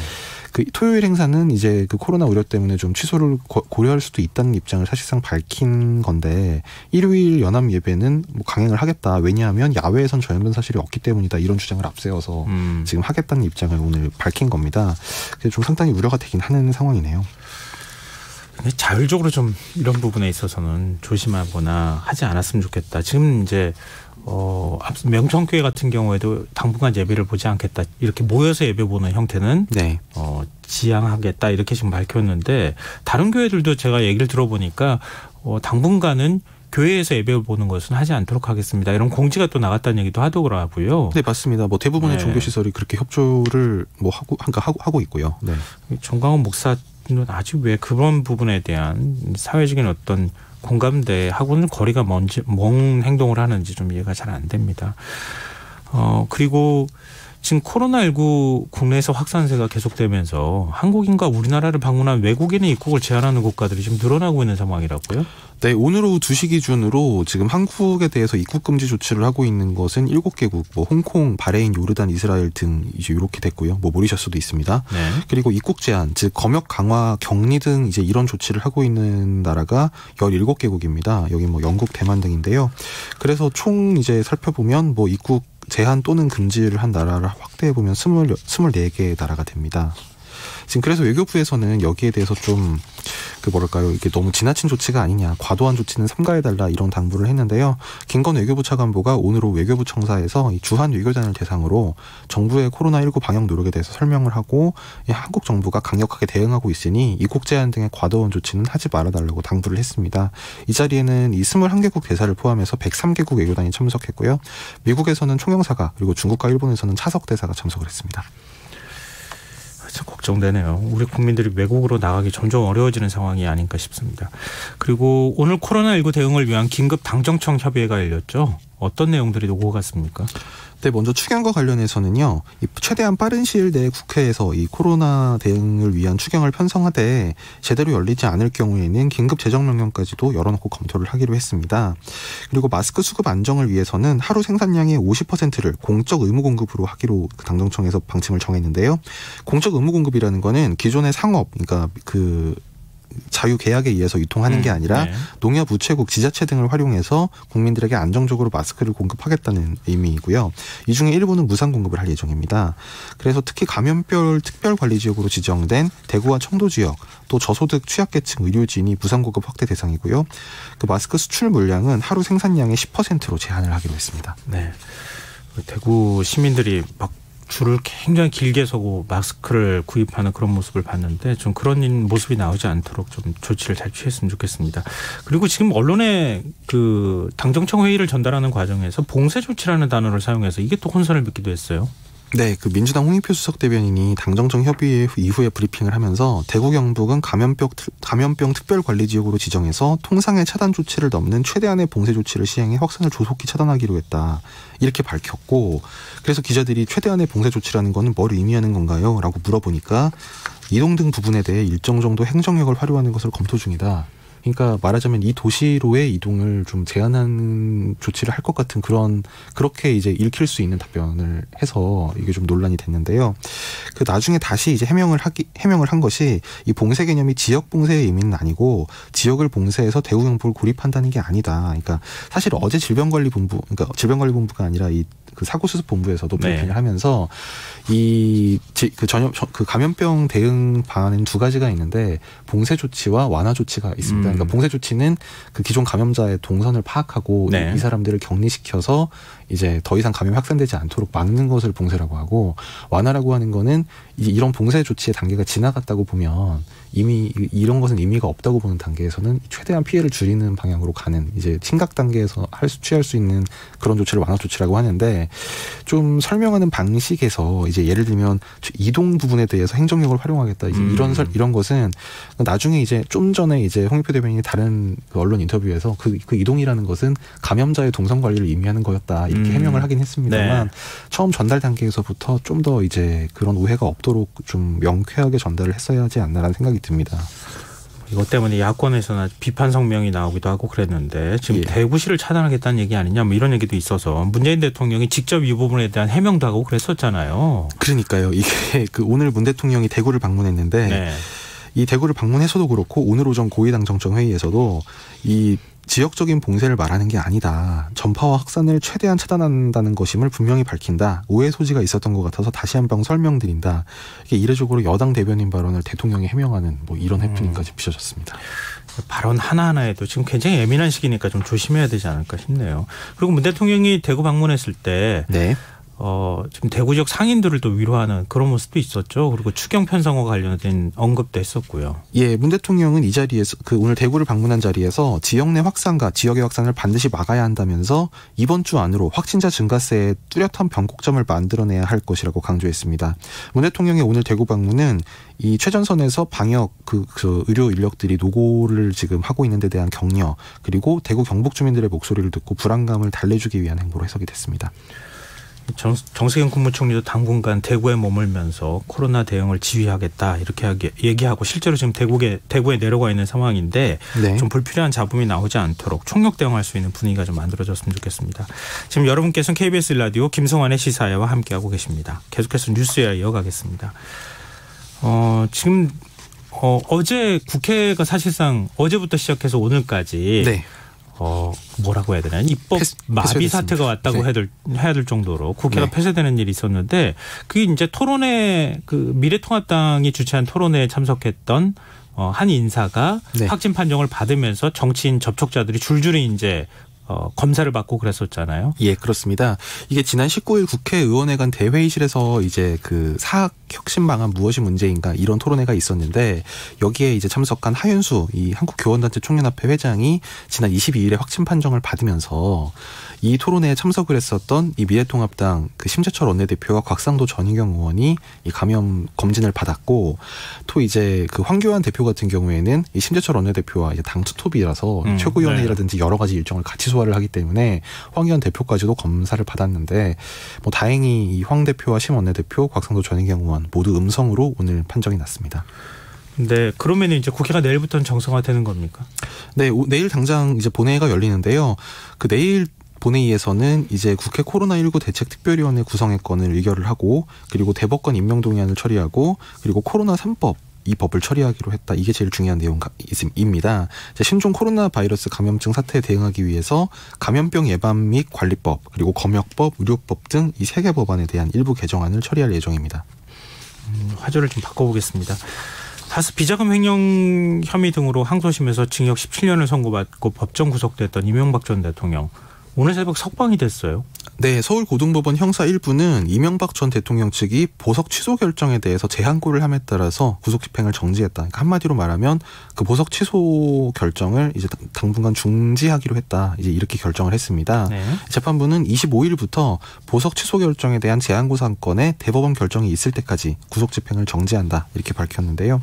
토요일 행사는 이제 코로나 우려 때문에 좀 취소를 고려할 수도 있다는 입장을 사실상 밝힌 건데 일요일 연합 예배는 뭐 강행을 하겠다. 왜냐하면 야외에선 전염된 사실이 없기 때문이다. 이런 주장을 앞세워서 지금 하겠다는 입장을 오늘 밝힌 겁니다. 그래서 좀 상당히 우려가 되긴 하는 상황이네요. 자율적으로 좀 이런 부분에 있어서는 조심하거나 하지 않았으면 좋겠다. 지금 이제 명성교회 같은 경우에도 당분간 예배를 보지 않겠다. 이렇게 모여서 예배 보는 형태는 지양하겠다. 이렇게 지금 밝혔는데 다른 교회들도 제가 얘기를 들어보니까 당분간은 교회에서 예배를 보는 것은 하지 않도록 하겠습니다. 이런 공지가 또 나갔다는 얘기도 하더라고요. 네, 맞습니다. 뭐 대부분의 종교시설이 그렇게 협조를 뭐 하고 있고요. 정광훈 목사 아직 왜 그런 부분에 대한 사회적인 어떤 공감대하고는 거리가 먼 행동을 하는지 좀 이해가 잘 안 됩니다. 그리고 지금 코로나19 국내에서 확산세가 계속되면서 한국인과 우리나라를 방문한 외국인의 입국을 제한하는 국가들이 지금 늘어나고 있는 상황이라고요? 네, 오늘 오후 2시 기준으로 지금 한국에 대해서 입국 금지 조치를 하고 있는 것은 7개국, 뭐 홍콩, 바레인, 요르단, 이스라엘 등 이제 이렇게 됐고요. 뭐 모리셔스도 있습니다. 그리고 입국 제한, 즉 검역 강화, 격리 등 이제 이런 조치를 하고 있는 나라가 17개국입니다. 여기 뭐 영국, 대만 등인데요. 그래서 총 이제 살펴보면 뭐 입국 제한 또는 금지를 한 나라를 확대해 보면 24개 나라가 됩니다. 지금 그래서 외교부에서는 여기에 대해서 좀 이게 너무 지나친 조치가 아니냐, 과도한 조치는 삼가해달라 이런 당부를 했는데요. 김건 외교부 차관보가 오늘 오후 외교부 청사에서 이 주한 외교단을 대상으로 정부의 코로나19 방역 노력에 대해서 설명을 하고 한국 정부가 강력하게 대응하고 있으니 입국 제한 등의 과도한 조치는 하지 말아달라고 당부를 했습니다. 이 자리에는 이 21개국 대사를 포함해서 103개국 외교단이 참석했고요. 미국에서는 총영사가 그리고 중국과 일본에서는 차석 대사가 참석을 했습니다. 참 걱정되네요. 우리 국민들이 외국으로 나가기 점점 어려워지는 상황이 아닌가 싶습니다. 그리고 오늘 코로나19 대응을 위한 긴급 당정청 협의회가 열렸죠. 어떤 내용들이 오고 갔습니까? 네, 먼저 추경과 관련해서는요. 최대한 빠른 시일 내에 국회에서 이 코로나 대응을 위한 추경을 편성하되 제대로 열리지 않을 경우에는 긴급 재정명령까지도 열어놓고 검토를 하기로 했습니다. 그리고 마스크 수급 안정을 위해서는 하루 생산량의 50%를 공적 의무 공급으로 하기로 당정청에서 방침을 정했는데요. 공적 의무 공급이 공급이라는 거는 기존의 상업, 그러니까 그 자유 계약에 의해서 유통하는 게 아니라 농협, 우체국, 지자체 등을 활용해서 국민들에게 안정적으로 마스크를 공급하겠다는 의미이고요. 이 중에 일부는 무상 공급을 할 예정입니다. 그래서 특히 감염병 특별관리지역으로 지정된 대구와 청도 지역, 또 저소득 취약계층 의료진이 무상 공급 확대 대상이고요. 그 마스크 수출 물량은 하루 생산량의 10%로 제한을 하기로 했습니다. 네, 대구 시민들이 막 줄을 굉장히 길게 서고 마스크를 구입하는 그런 모습을 봤는데 좀 그런 모습이 나오지 않도록 좀 조치를 잘 취했으면 좋겠습니다. 그리고 지금 언론에 그 당정청 회의를 전달하는 과정에서 봉쇄 조치라는 단어를 사용해서 이게 또 혼선을 빚기도 했어요. 네, 그 민주당 홍익표 수석 대변인이 당정청 협의 이후에 브리핑을 하면서 대구 경북은 감염병 특별관리지역으로 지정해서 통상의 차단 조치를 넘는 최대한의 봉쇄 조치를 시행해 확산을 조속히 차단하기로 했다. 이렇게 밝혔고, 그래서 기자들이 최대한의 봉쇄 조치라는 거는 뭘 의미하는 건가요? 라고 물어보니까 이동 등 부분에 대해 일정 정도 행정력을 활용하는 것을 검토 중이다. 그러니까 말하자면 이 도시로의 이동을 좀 제한하는 조치를 할 것 같은 그렇게 이제 읽힐 수 있는 답변을 해서 이게 좀 논란이 됐는데요. 그 나중에 다시 이제 해명을 한 것이 이 봉쇄 개념이 지역 봉쇄의 의미는 아니고 지역을 봉쇄해서 대구 경북을 고립한다는 게 아니다. 그러니까 사실 어제 질병관리본부가 아니라 그 사고수습본부에서도 브리핑을 하면서 그 감염병 대응 방안에는 두 가지가 있는데 봉쇄 조치와 완화 조치가 있습니다. 그러니까 봉쇄 조치는 그 기존 감염자의 동선을 파악하고 이 사람들을 격리시켜서 이제 더 이상 감염이 확산되지 않도록 막는 것을 봉쇄라고 하고, 완화라고 하는 거는 이런 봉쇄 조치의 단계가 지나갔다고 보면 이미 이런 것은 의미가 없다고 보는 단계에서는 최대한 피해를 줄이는 방향으로 가는 이제 심각 단계에서 취할 수 있는 그런 조치를 완화 조치라고 하는데, 좀 설명하는 방식에서 이제 예를 들면 이동 부분에 대해서 행정력을 활용하겠다 이런 것은 나중에 이제 좀 전에 이제 홍익표 대변인이 다른 그 언론 인터뷰에서 그 이동이라는 것은 감염자의 동선 관리를 의미하는 거였다 이렇게 해명을 하긴 했습니다만 처음 전달 단계에서부터 좀 더 이제 그런 오해가 없도록 좀 명쾌하게 전달을 했어야 하지 않나라는 생각이 듭니다. 이것 때문에 야권에서는 비판 성명이 나오기도 하고 그랬는데 지금 대구시를 차단하겠다는 얘기 아니냐 뭐 이런 얘기도 있어서 문재인 대통령이 직접 이 부분에 대한 해명도 하고 그랬었잖아요. 그러니까요. 이게 오늘 문 대통령이 대구를 방문했는데 이 대구를 방문해서도 그렇고 오늘 오전 고위당정청 회의에서도 이 지역적인 봉쇄를 말하는 게 아니다. 전파와 확산을 최대한 차단한다는 것임을 분명히 밝힌다. 오해 소지가 있었던 것 같아서 다시 한번 설명드린다. 이게 이례적으로 여당 대변인 발언을 대통령이 해명하는 뭐 이런 해프닝까지 빚어졌습니다. 발언 하나하나에도 지금 굉장히 예민한 시기니까 좀 조심해야 되지 않을까 싶네요. 그리고 문 대통령이 대구 방문했을 때 지금 대구 지역 상인들을 또 위로하는 그런 모습도 있었죠. 그리고 추경 편성과 관련된 언급도 했었고요. 예, 문 대통령은 이 자리에서 오늘 대구를 방문한 자리에서 지역 내 확산과 지역의 확산을 반드시 막아야 한다면서 이번 주 안으로 확진자 증가세에 뚜렷한 변곡점을 만들어내야 할 것이라고 강조했습니다. 문 대통령의 오늘 대구 방문은 이 최전선에서 방역 그 의료 인력들이 노고를 지금 하고 있는 데 대한 격려, 그리고 대구 경북 주민들의 목소리를 듣고 불안감을 달래주기 위한 행보로 해석이 됐습니다. 정세균 국무총리도 당분간 대구에 머물면서 코로나 대응을 지휘하겠다 이렇게 얘기하고 실제로 지금 대구에 내려가 있는 상황인데 좀 불필요한 잡음이 나오지 않도록 총력 대응할 수 있는 분위기가 좀 만들어졌으면 좋겠습니다. 지금 여러분께서는 KBS 라디오 김성환의 시사회와 함께하고 계십니다. 계속해서 뉴스에 이어가겠습니다. 지금 어제 국회가 사실상 어제부터 시작해서 오늘까지 뭐라고 해야 되나 입법 마비 사태가 왔다고 해야 될 정도로 국회가 폐쇄되는 일이 있었는데 그게 이제 토론회 미래통합당이 주최한 토론회에 참석했던 한 인사가 확진 판정을 받으면서 정치인 접촉자들이 줄줄이 이제 검사를 받고 그랬었잖아요. 예, 그렇습니다. 이게 지난 19일 국회의원회 간 대회의실에서 이제 그 사학 혁신 방안 무엇이 문제인가 이런 토론회가 있었는데 여기에 이제 참석한 하윤수 이 한국교원단체 총연합회 회장이 지난 22일에 확진 판정을 받으면서 이 토론회에 참석을 했었던 이 미래통합당 그 심재철 원내대표와 곽상도 전희경 의원이 이 감염 검진을 받았고 또 이제 그 황교안 대표 같은 경우에는 이 심재철 원내대표와 이제 당 투톱이라서 최고위원회라든지 여러 가지 일정을 같이 소화를 하기 때문에 황교안 대표까지도 검사를 받았는데 뭐 다행히 이 황 대표와 심 원내대표, 곽상도 전희경 의원 모두 음성으로 오늘 판정이 났습니다. 네, 그러면 이제 국회가 내일부터는 정상화되는 겁니까? 네, 내일 당장 이제 본회의가 열리는데요. 그 내일 본회의에서는 이제 국회 코로나19 대책특별위원회 구성의 건을 의결을 하고 그리고 대법관 임명동의안을 처리하고 그리고 코로나 3법 이 법을 처리하기로 했다. 이게 제일 중요한 내용입니다. 신종 코로나 바이러스 감염증 사태에 대응하기 위해서 감염병 예방 및 관리법 그리고 검역법, 의료법 등 이 3개 법안에 대한 일부 개정안을 처리할 예정입니다. 화제를 좀 바꿔보겠습니다. 다수 비자금 횡령 혐의 등으로 항소심에서 징역 17년을 선고받고 법정 구속됐던 이명박 전 대통령. 오늘 새벽 석방이 됐어요. 네, 서울고등법원 형사 1부는 이명박 전 대통령 측이 보석 취소 결정에 대해서 재항고를 함에 따라서 구속 집행을 정지했다. 그러니까 한마디로 말하면 그 보석 취소 결정을 이제 당분간 중지하기로 했다. 이제 이렇게 결정을 했습니다. 네. 재판부는 25일부터 보석 취소 결정에 대한 재항고 사건에 대법원 결정이 있을 때까지 구속 집행을 정지한다. 이렇게 밝혔는데요.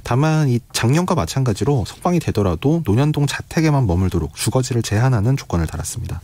다만 이 작년과 마찬가지로 석방이 되더라도 논현동 자택에만 머물도록 주거지를 제한하는 조건을 달았습니다.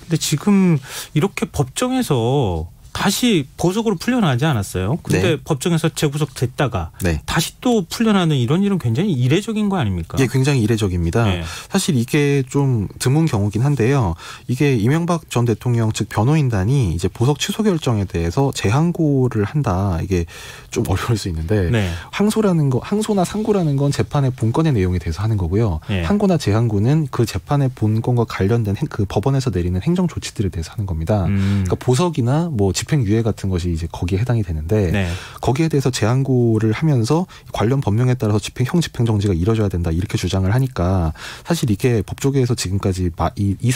근데 지금 이렇게 법정에서 다시 보석으로 풀려나지 않았어요. 근데 네. 법정에서 재구속됐다가 네. 다시 또 풀려나는 이런 일은 굉장히 이례적인 거 아닙니까? 예, 굉장히 이례적입니다. 네. 사실 이게 좀 드문 경우긴 한데요. 이게 이명박 전 대통령 측 변호인단이 이제 보석 취소 결정에 대해서 재항고를 한다. 이게 좀 어려울 수 있는데 네. 항소나 상고라는 건 재판의 본건의 내용에 대해서 하는 거고요. 네. 항고나 재항고는 그 재판의 본건과 관련된 그 법원에서 내리는 행정 조치들에 대해서 하는 겁니다. 그러니까 보석이나 뭐 집행유예 같은 것이 이제 거기에 해당이 되는데 네. 거기에 대해서 재항고를 하면서 관련 법령에 따라서 집행정지가 이뤄져야 된다 이렇게 주장을 하니까 사실 이게 법조계에서 지금까지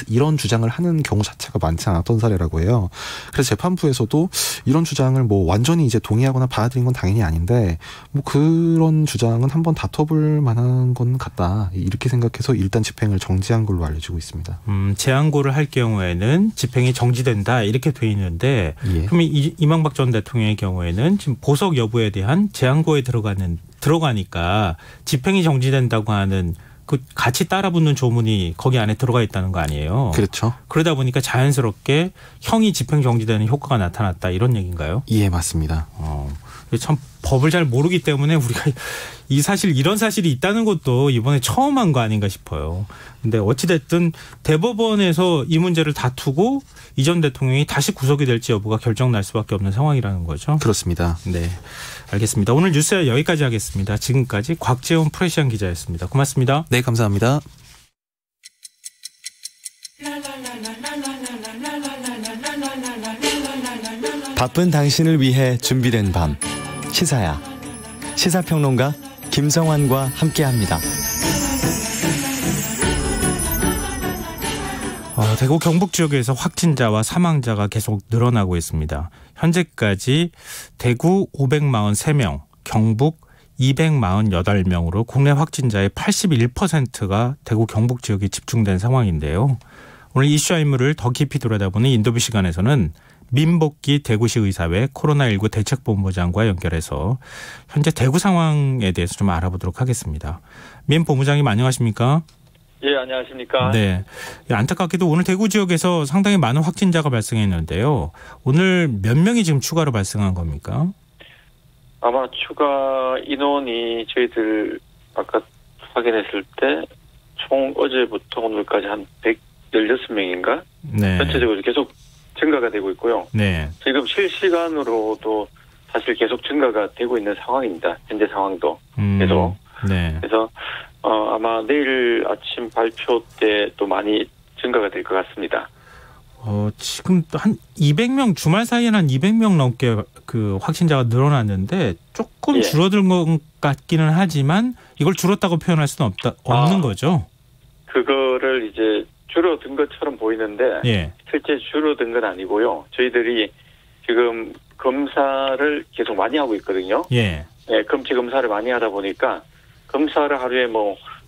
이런 주장을 하는 경우 자체가 많지 않았던 사례라고 해요. 그래서 재판부에서도 이런 주장을 뭐 완전히 이제 동의하거나 받아들인 건 당연히 아닌데 뭐 그런 주장은 한번 다퉈볼 만한 건 같다 이렇게 생각해서 일단 집행을 정지한 걸로 알려지고 있습니다. 재항고를 할 경우에는 집행이 정지된다 이렇게 돼 있는데 예. 그럼 이명박 전 대통령의 경우에는 지금 보석 여부에 대한 재항고에 들어가니까 집행이 정지된다고 하는 그 같이 따라붙는 조문이 거기 안에 들어가 있다는 거 아니에요? 그렇죠. 그러다 보니까 자연스럽게 형이 집행 정지되는 효과가 나타났다 이런 얘기인가요? 예, 맞습니다. 참 법을 잘 모르기 때문에 우리가 이런 사실이 있다는 것도 이번에 처음 한 거 아닌가 싶어요. 근데 어찌됐든 대법원에서 이 문제를 다투고 이 전 대통령이 다시 구속이 될지 여부가 결정 날 수밖에 없는 상황이라는 거죠. 그렇습니다. 네, 알겠습니다. 오늘 뉴스야 여기까지 하겠습니다. 지금까지 곽재원 프레시안 기자였습니다. 고맙습니다. 네, 감사합니다. 바쁜 당신을 위해 준비된 밤 시사야. 시사평론가 김성환과 함께합니다. 대구 경북 지역에서 확진자와 사망자가 계속 늘어나고 있습니다. 현재까지 대구 543명, 경북 248명으로 국내 확진자의 81%가 대구 경북 지역에 집중된 상황인데요. 오늘 이슈와 인물을 더 깊이 들여다보는 인터뷰 시간에서는 민복기 대구시 의사회 코로나19 대책본부장과 연결해서 현재 대구 상황에 대해서 좀 알아보도록 하겠습니다. 민 본부장님 안녕하십니까? 예, 안녕하십니까? 네. 안타깝게도 오늘 대구 지역에서 상당히 많은 확진자가 발생했는데요. 오늘 몇 명이 지금 추가로 발생한 겁니까? 아마 추가 인원이 저희들 아까 확인했을 때 총 어제부터 오늘까지 한 116명인가? 네. 전체적으로 계속 증가가 되고 있고요. 네. 지금 실시간으로도 사실 계속 증가가 되고 있는 상황입니다. 현재 상황도. 계속. 네. 그래서 아마 내일 아침 발표 때 또 많이 증가가 될 것 같습니다. 지금 한 200명 주말 사이에는 한 200명 넘게 그 확진자가 늘어났는데 조금 예. 줄어든 것 같기는 하지만 이걸 줄었다고 표현할 수는 없는 거죠. 그거를 이제 줄어든 것처럼 보이는데 예. 실제 줄어든 건 아니고요. 저희들이 지금 검사를 계속 많이 하고 있거든요. 예. 네, 검체 검사를 많이 하다 보니까 검사를 하루에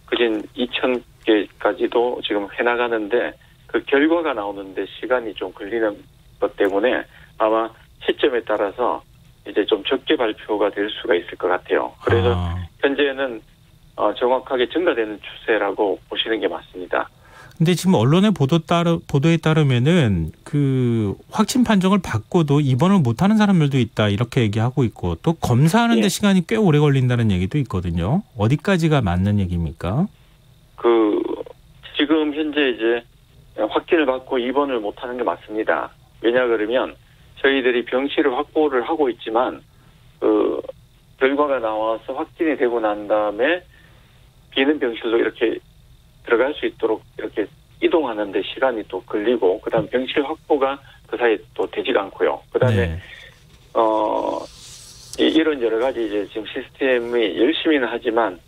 그진 2,000개까지도 지금 해나가는데 그 결과가 나오는데 시간이 좀 걸리는 것 때문에 아마 시점에 따라서 이제 좀 적게 발표가 될 수가 있을 것 같아요. 그래서 현재는 정확하게 증가되는 추세라고 보시는 게 맞습니다. 근데 지금 언론의 보도에 따르면은 그 확진 판정을 받고도 입원을 못하는 사람들도 있다 이렇게 얘기하고 있고 또 검사하는데 예. 시간이 꽤 오래 걸린다는 얘기도 있거든요. 어디까지가 맞는 얘기입니까? 지금 현재 이제 확진을 받고 입원을 못하는 게 맞습니다. 왜냐 그러면 저희들이 병실을 확보를 하고 있지만 그 결과가 나와서 확진이 되고 난 다음에 비는 병실로 이렇게 들어갈 수 있도록 이렇게 이동하는 데 시간이 또 걸리고 그다음 병실 확보가 그 사이에 또 되지가 않고요. 그다음에 네. 이런 여러 가지 이제 지금 시스템이 열심히는 하지만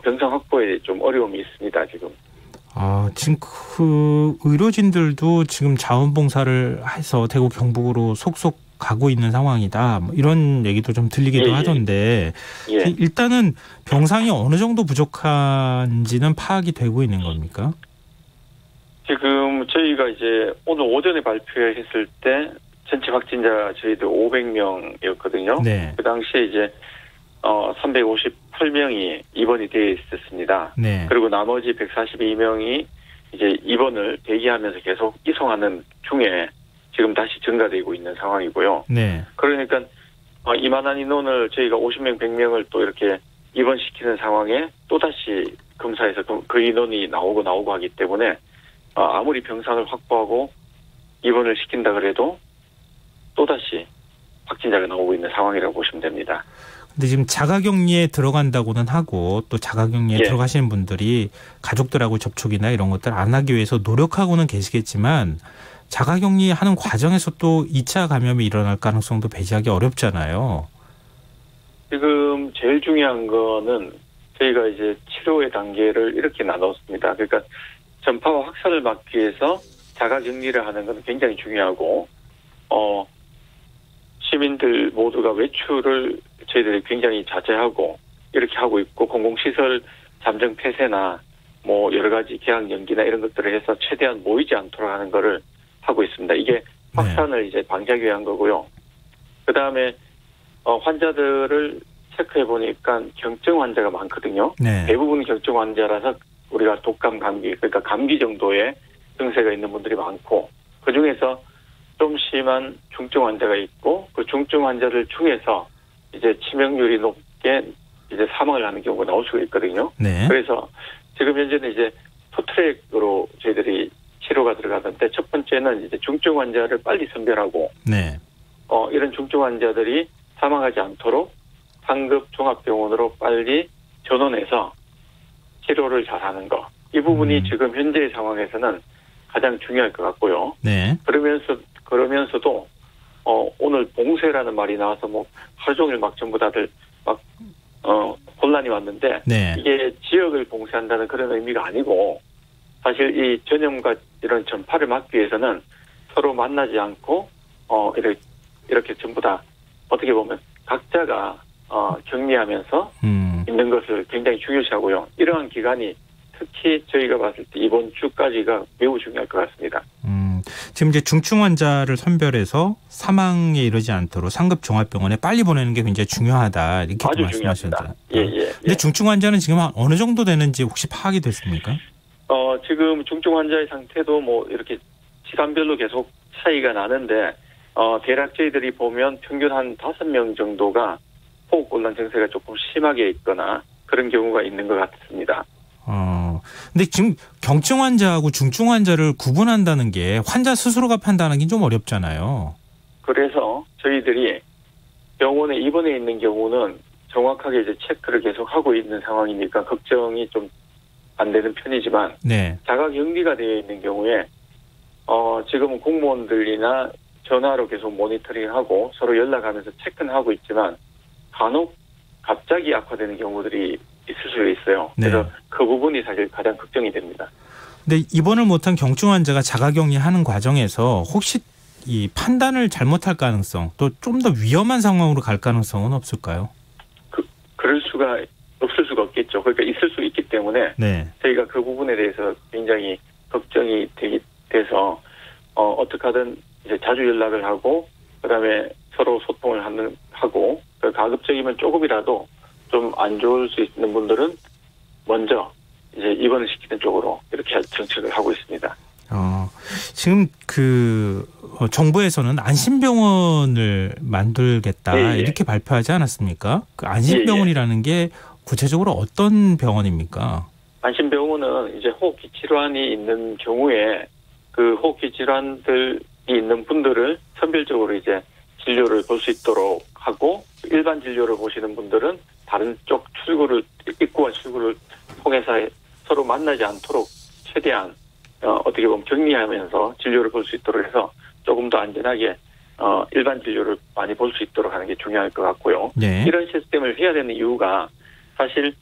병상 확보에 좀 어려움이 있습니다, 지금. 지금 그 의료진들도 지금 자원봉사를 해서 대구 경북으로 속속 가고 있는 상황이다. 뭐 이런 얘기도 좀 들리기도 하던데 예. 일단은 병상이 어느 정도 부족한지는 파악이 되고 있는 겁니까? 지금 저희가 이제 오늘 오전에 발표했을 때 전체 확진자 저희들 500명이었거든요. 네. 그 당시에 이제 358명이 입원이 되어 있었습니다. 네. 그리고 나머지 142명이 이제 입원을 대기하면서 계속 이송하는 중에 지금 다시 증가되고 있는 상황이고요. 네. 그러니까 이만한 인원을 저희가 50명, 100명을 또 이렇게 입원시키는 상황에 또다시 검사에서 그 인원이 나오고 하기 때문에 아무리 병상을 확보하고 입원을 시킨다 그래도 또다시 확진자가 나오고 있는 상황이라고 보시면 됩니다. 근데 지금 자가격리에 들어간다고는 하고 또 자가격리에 예. 들어가시는 분들이 가족들하고 접촉이나 이런 것들 안 하기 위해서 노력하고는 계시겠지만 자가격리하는 과정에서 또 2차 감염이 일어날 가능성도 배제하기 어렵잖아요. 지금 제일 중요한 거는 저희가 이제 치료의 단계를 이렇게 나눴습니다. 그러니까 전파와 확산을 막기 위해서 자가격리를 하는 건 굉장히 중요하고 시민들 모두가 외출을 저희들이 굉장히 자제하고 이렇게 하고 있고 공공시설 잠정 폐쇄나 뭐 여러 가지 개학 연기나 이런 것들을 해서 최대한 모이지 않도록 하는 거를 하고 있습니다. 이게 확산을 이제 방지하기 위한 거고요. 그 다음에 환자들을 체크해 보니까 경증 환자가 많거든요. 네. 대부분 경증 환자라서 우리가 독감 감기 그러니까 감기 정도의 증세가 있는 분들이 많고 그 중에서 좀 심한 중증 환자가 있고 그 중증 환자들 중에서 이제 치명률이 높게 이제 사망을 하는 경우가 나올 수가 있거든요. 네. 그래서 지금 현재는 이제 투트랙으로 저희들이 치료가 들어가는데 첫 번째는 이제 중증 환자를 빨리 선별하고 네. 이런 중증 환자들이 사망하지 않도록 상급 종합병원으로 빨리 전원해서 치료를 잘하는 거. 이 부분이 지금 현재의 상황에서는 가장 중요할 것 같고요. 네. 그러면서도 오늘 봉쇄라는 말이 나와서 뭐 하루 종일 막 전부 다들 막 혼란이 왔는데 네. 이게 지역을 봉쇄한다는 그런 의미가 아니고 사실 이 전염과 이런 전파를 막기 위해서는 서로 만나지 않고 이렇게 전부 다 어떻게 보면 각자가 격리하면서 있는 것을 굉장히 중요시하고요. 이러한 기간이 특히 저희가 봤을 때 이번 주까지가 매우 중요할 것 같습니다. 지금 이제 중증 환자를 선별해서 사망에 이르지 않도록 상급 종합병원에 빨리 보내는 게 굉장히 중요하다 이렇게 아주 말씀하셨잖아요. 예. 근데 중증 환자는 지금 어느 정도 되는지 혹시 파악이 됐습니까? 지금 중증 환자의 상태도 뭐 이렇게 시간별로 계속 차이가 나는데 대략 저희들이 보면 평균 한 5명 정도가 호흡곤란 증세가 조금 심하게 있거나 그런 경우가 있는 것 같습니다. 근데 지금 경증 환자하고 중증 환자를 구분한다는 게 환자 스스로가 판단하기 좀 어렵잖아요. 그래서 저희들이 병원에 입원해 있는 경우는 정확하게 이제 체크를 계속 하고 있는 상황이니까 걱정이 좀 안 되는 편이지만 네. 자가격리가 되어 있는 경우에 지금은 공무원들이나 전화로 계속 모니터링하고 서로 연락하면서 체크는 하고 있지만 간혹 갑자기 악화되는 경우들이 있을 수 있어요. 네. 그래서 그 부분이 사실 가장 걱정이 됩니다. 근데 입원을 못한 경증 환자가 자가격리하는 과정에서 혹시 이 판단을 잘못할 가능성 또 좀 더 위험한 상황으로 갈 가능성은 없을까요? 그럴 수가 없을 수가 없겠죠. 그러니까 있을 수 있기 때문에 네. 저희가 그 부분에 대해서 굉장히 걱정이 돼서 어떻게 하든 이제 자주 연락을 하고 그다음에 서로 소통을 하고 가급적이면 조금이라도 좀 안 좋을 수 있는 분들은 먼저 이제 입원을 시키는 쪽으로 이렇게 정책을 하고 있습니다. 지금 정부에서는 안심병원을 만들겠다 이렇게 발표하지 않았습니까? 그 안심병원이라는 게 구체적으로 어떤 병원입니까? 안심병원은 이제 호흡기 질환이 있는 경우에 그 호흡기 질환들이 있는 분들을 선별적으로 이제 진료를 볼 수 있도록 하고, 일반 진료를 보시는 분들은 다른 쪽 출구를, 입구와 출구를 통해서 서로 만나지 않도록 최대한 어떻게 보면 격리하면서 진료를 볼 수 있도록 해서 조금 더 안전하게 일반 진료를 많이 볼 수 있도록 하는 게 중요할 것 같고요. 네. 이런 시스템을 해야 되는 이유가 사실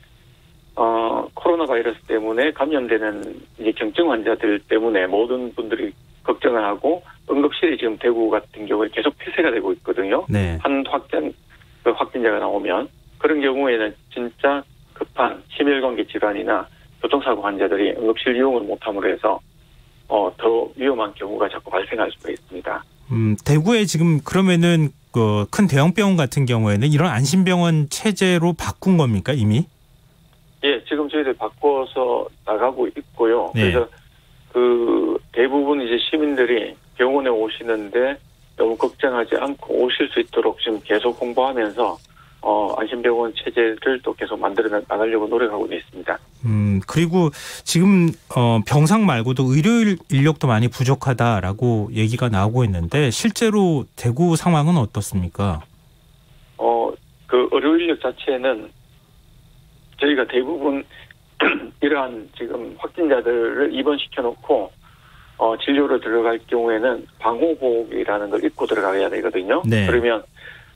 코로나 바이러스 때문에 감염되는 이제 경증 환자들 때문에 모든 분들이 걱정을 하고 응급실이 지금 대구 같은 경우에 계속 폐쇄가 되고 있거든요. 네. 한 확진자가 나오면 그런 경우에는 진짜 급한 심혈관계 질환이나 교통사고 환자들이 응급실 이용을 못함으로 해서 더 위험한 경우가 자꾸 발생할 수가 있습니다. 대구에 지금 그러면은 그 큰 대형 병원 같은 경우에는 이런 안심병원 체제로 바꾼 겁니까 이미? 예, 지금 저희들 바꿔서 나가고 있고요. 네. 그래서 그 대부분 이제 시민들이 병원에 오시는데 너무 걱정하지 않고 오실 수 있도록 지금 계속 홍보하면서 안심병원 체제를 또 계속 만들어 나가려고 노력하고 있습니다. 그리고 지금 병상 말고도 의료 인력도 많이 부족하다라고 얘기가 나오고 있는데 실제로 대구 상황은 어떻습니까? 그 의료 인력 자체는 저희가 대부분 이러한 지금 확진자들을 입원시켜 놓고 진료를 들어갈 경우에는 방호복이라는 걸 입고 들어가야 되거든요. 네. 그러면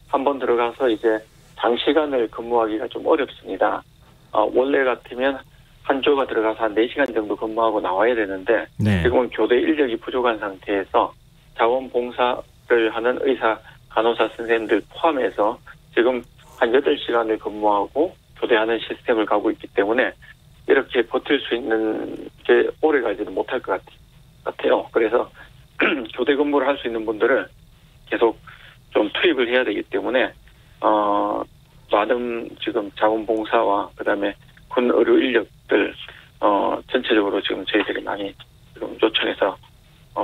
한번 들어가서 이제 장시간을 근무하기가 좀 어렵습니다. 원래 같으면 한 조가 들어가서 한 4시간 정도 근무하고 나와야 되는데 네. 지금은 교대 인력이 부족한 상태에서 자원봉사를 하는 의사, 간호사 선생님들 포함해서 지금 한 8시간을 근무하고 교대하는 시스템을 가고 있기 때문에 이렇게 버틸 수 있는 게 오래 가지는 못할 것 같아요. 그래서 교대 근무를 할 수 있는 분들을 계속 좀 투입을 해야 되기 때문에 많은 지금 자원봉사와 그다음에 군 의료 인력들 전체적으로 지금 저희들이 많이 지금 요청해서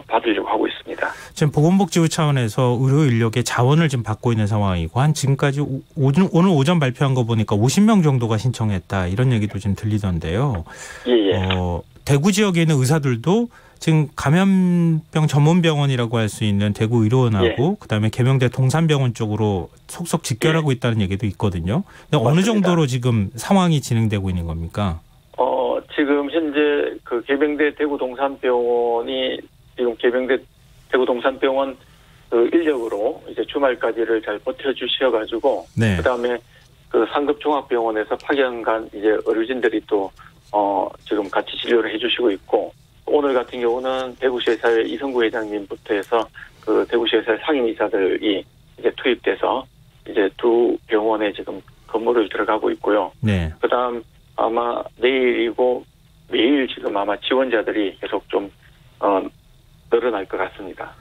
받으려고 하고 있습니다. 지금 보건복지부 차원에서 의료 인력의 자원을 지금 받고 있는 상황이고 한 지금까지 오늘 오전 발표한 거 보니까 50명 정도가 신청했다 이런 얘기도 지금 들리던데요. 예. 대구 지역에 있는 의사들도 지금 감염병 전문병원이라고 할 수 있는 대구 의료원하고 그다음에 계명대 동산병원 쪽으로 속속 직결하고 있다는 얘기도 있거든요. 근데 어느 정도로 지금 상황이 진행되고 있는 겁니까? 지금 현재 그 계명대 대구 동산병원이 지금 계명대 대구 동산병원 그 인력으로 이제 주말까지를 잘 버텨주셔가지고 네. 그다음에 그 상급 종합병원에서 파견간 이제 의료진들이 또 지금 같이 진료를 해주시고 있고. 오늘 같은 경우는 대구시의사회 이성구 회장님부터 해서 그 대구시의사회 상임이사들이 이제 투입돼서 이제 두 병원에 지금 근무를 들어가고 있고요. 네. 그다음 아마 내일이고 매일 지금 아마 지원자들이 계속 좀 늘어날 것 같습니다.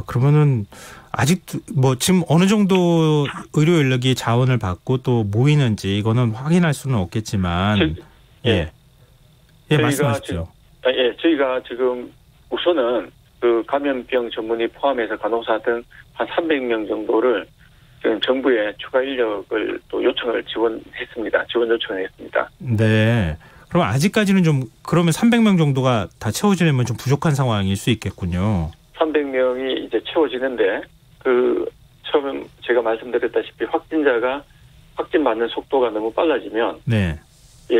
그러면은 아직 뭐 지금 어느 정도 의료 인력이 자원을 받고 또 모이는지 이거는 확인할 수는 없겠지만 말씀하십시오. 저희가 지금 우선은 그 감염병 전문의 포함해서 간호사 등 한 300명 정도를 지금 정부에 추가 인력을 또 지원 요청을 했습니다. 네. 그럼 아직까지는 좀 그러면 300명 정도가 다 채워지려면 좀 부족한 상황일 수 있겠군요. 300명이 이제 채워지는데 처음 제가 말씀드렸다시피 확진 받는 속도가 너무 빨라지면 네. 이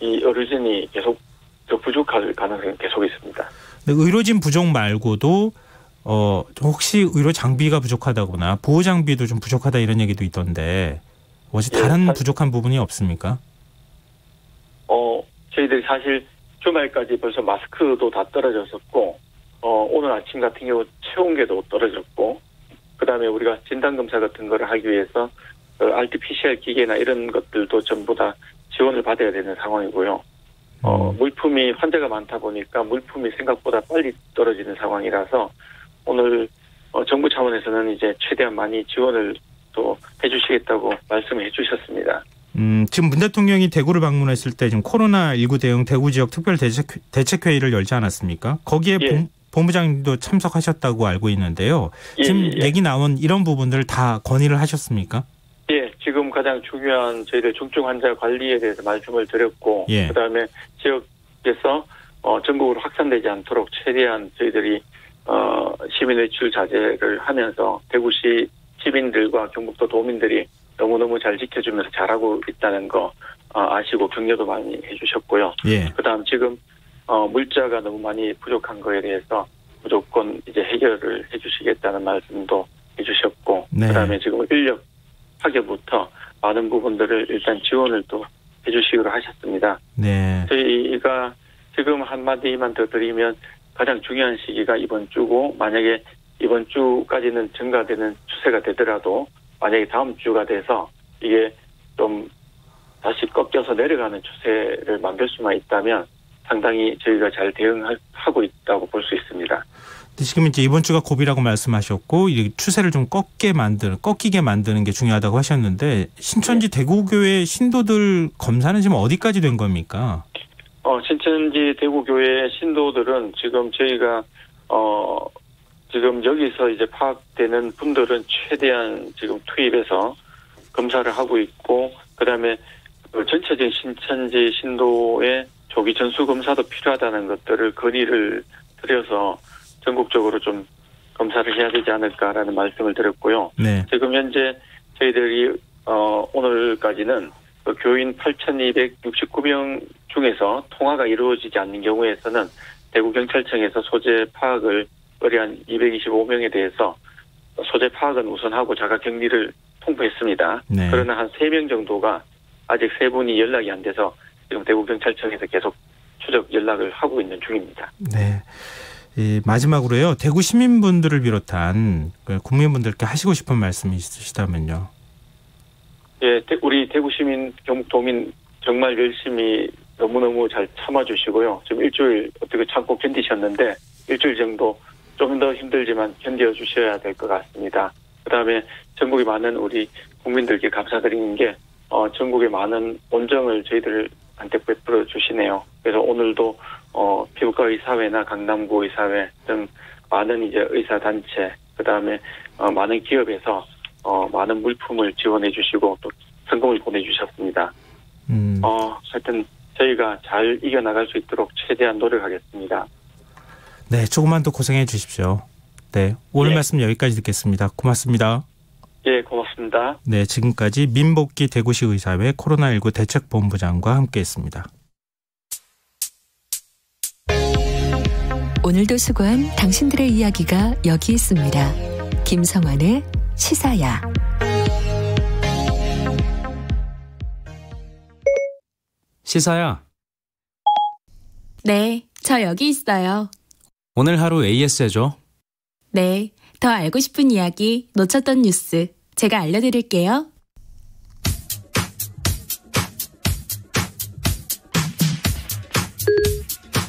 의료진이 계속 더 부족할 가능성이 계속 있습니다. 의료진 부족 말고도 혹시 의료 장비가 부족하다거나 보호 장비도 좀 부족하다 이런 얘기도 있던데 혹시 다른 부족한 부분이 없습니까? 저희들이 사실 주말까지 벌써 마스크도 다 떨어졌었고 오늘 아침 같은 경우 체온계도 떨어졌고 그다음에 우리가 진단검사 같은 거를 하기 위해서 RT-PCR 기계나 이런 것들도 전부 다 지원을 받아야 되는 상황이고요. 물품이 환자가 많다 보니까 물품이 생각보다 빨리 떨어지는 상황이라서 오늘 정부 차원에서는 이제 최대한 많이 지원을 또 해주시겠다고 말씀을 해주셨습니다. 지금 문 대통령이 대구를 방문했을 때 지금 코로나19 대응 대구 지역 특별 대책회의를 열지 않았습니까? 거기에 본부장님도 참석하셨다고 알고 있는데요. 지금 얘기 나온 이런 부분들을 다 건의를 하셨습니까? 지금 가장 중요한 저희들 중증 환자 관리에 대해서 말씀을 드렸고 그다음에 지역에서 전국으로 확산되지 않도록 최대한 저희들이 시민 외출 자제를 하면서 대구시 시민들과 경북도 도민들이 너무너무 잘 지켜주면서 잘하고 있다는 거 아시고 격려도 많이 해주셨고요. 예. 그다음 지금 물자가 너무 많이 부족한 거에 대해서 무조건 이제 해결을 해주시겠다는 말씀도 해주셨고, 네. 그다음에 지금 인력 파견부터 많은 부분들을 일단 지원을 또 해주시기로 하셨습니다. 네. 저희가 지금 한마디만 더 드리면 가장 중요한 시기가 이번 주고, 만약에 이번 주까지는 증가되는 추세가 되더라도 만약에 다음 주가 돼서 이게 좀 다시 꺾여서 내려가는 추세를 만들 수만 있다면 상당히 저희가 잘 대응하고 있다고 볼 수 있습니다. 지금 이제 이번 주가 고비라고 말씀하셨고 이 추세를 좀 꺾이게 만드는 게 중요하다고 하셨는데 신천지 대구교회 신도들 검사는 지금 어디까지 된 겁니까? 신천지 대구교회 신도들은 지금 저희가 지금 여기서 이제 파악되는 분들은 최대한 지금 투입해서 검사를 하고 있고, 그다음에 전체적인 신천지 신도의 조기 전수 검사도 필요하다는 것들을 건의를 드려서 전국적으로 좀 검사를 해야 되지 않을까라는 말씀을 드렸고요. 네. 지금 현재 저희들이 오늘까지는 교인 8,269명 중에서 통화가 이루어지지 않는 경우에서는 대구경찰청에서 소재 파악을 의뢰한 225명에 대해서 소재 파악은 우선하고 자가격리를 통보했습니다. 네. 그러나 한 3명 정도가 아직 3분이 연락이 안 돼서 지금 대구경찰청에서 계속 추적 연락을 하고 있는 중입니다. 네. 마지막으로요. 대구 시민분들을 비롯한 국민분들께 하시고 싶은 말씀이 있으시다면요. 예, 우리 대구 시민, 경북 도민 정말 열심히 너무너무 잘 참아주시고요. 지금 일주일 어떻게 참고 견디셨는데 일주일 정도 좀 더 힘들지만 견뎌주셔야 될 것 같습니다. 그다음에 전국의 많은 우리 국민들께 감사드리는 게 전국의 많은 온정을 저희들한테 베풀어 주시네요. 그래서 오늘도 피부과 의사회나 강남구 의사회 등 많은 이제 의사 단체, 그다음에 많은 기업에서 많은 물품을 지원해 주시고 또 성금을 보내주셨습니다. 하여튼 저희가 잘 이겨나갈 수 있도록 최대한 노력하겠습니다. 네, 조금만 더 고생해 주십시오. 네, 오늘 네. 말씀 여기까지 듣겠습니다. 고맙습니다. 예, 고맙습니다. 네, 지금까지 민복기 대구시 의사회 코로나19 대책본부장과 함께했습니다. 오늘도 수고한 당신들의 이야기가 여기 있습니다. 김성환의 시사야. 시사야, 네, 저 여기 있어요. 오늘 하루 AS 해줘. 네, 더 알고 싶은 이야기, 놓쳤던 뉴스 제가 알려드릴게요.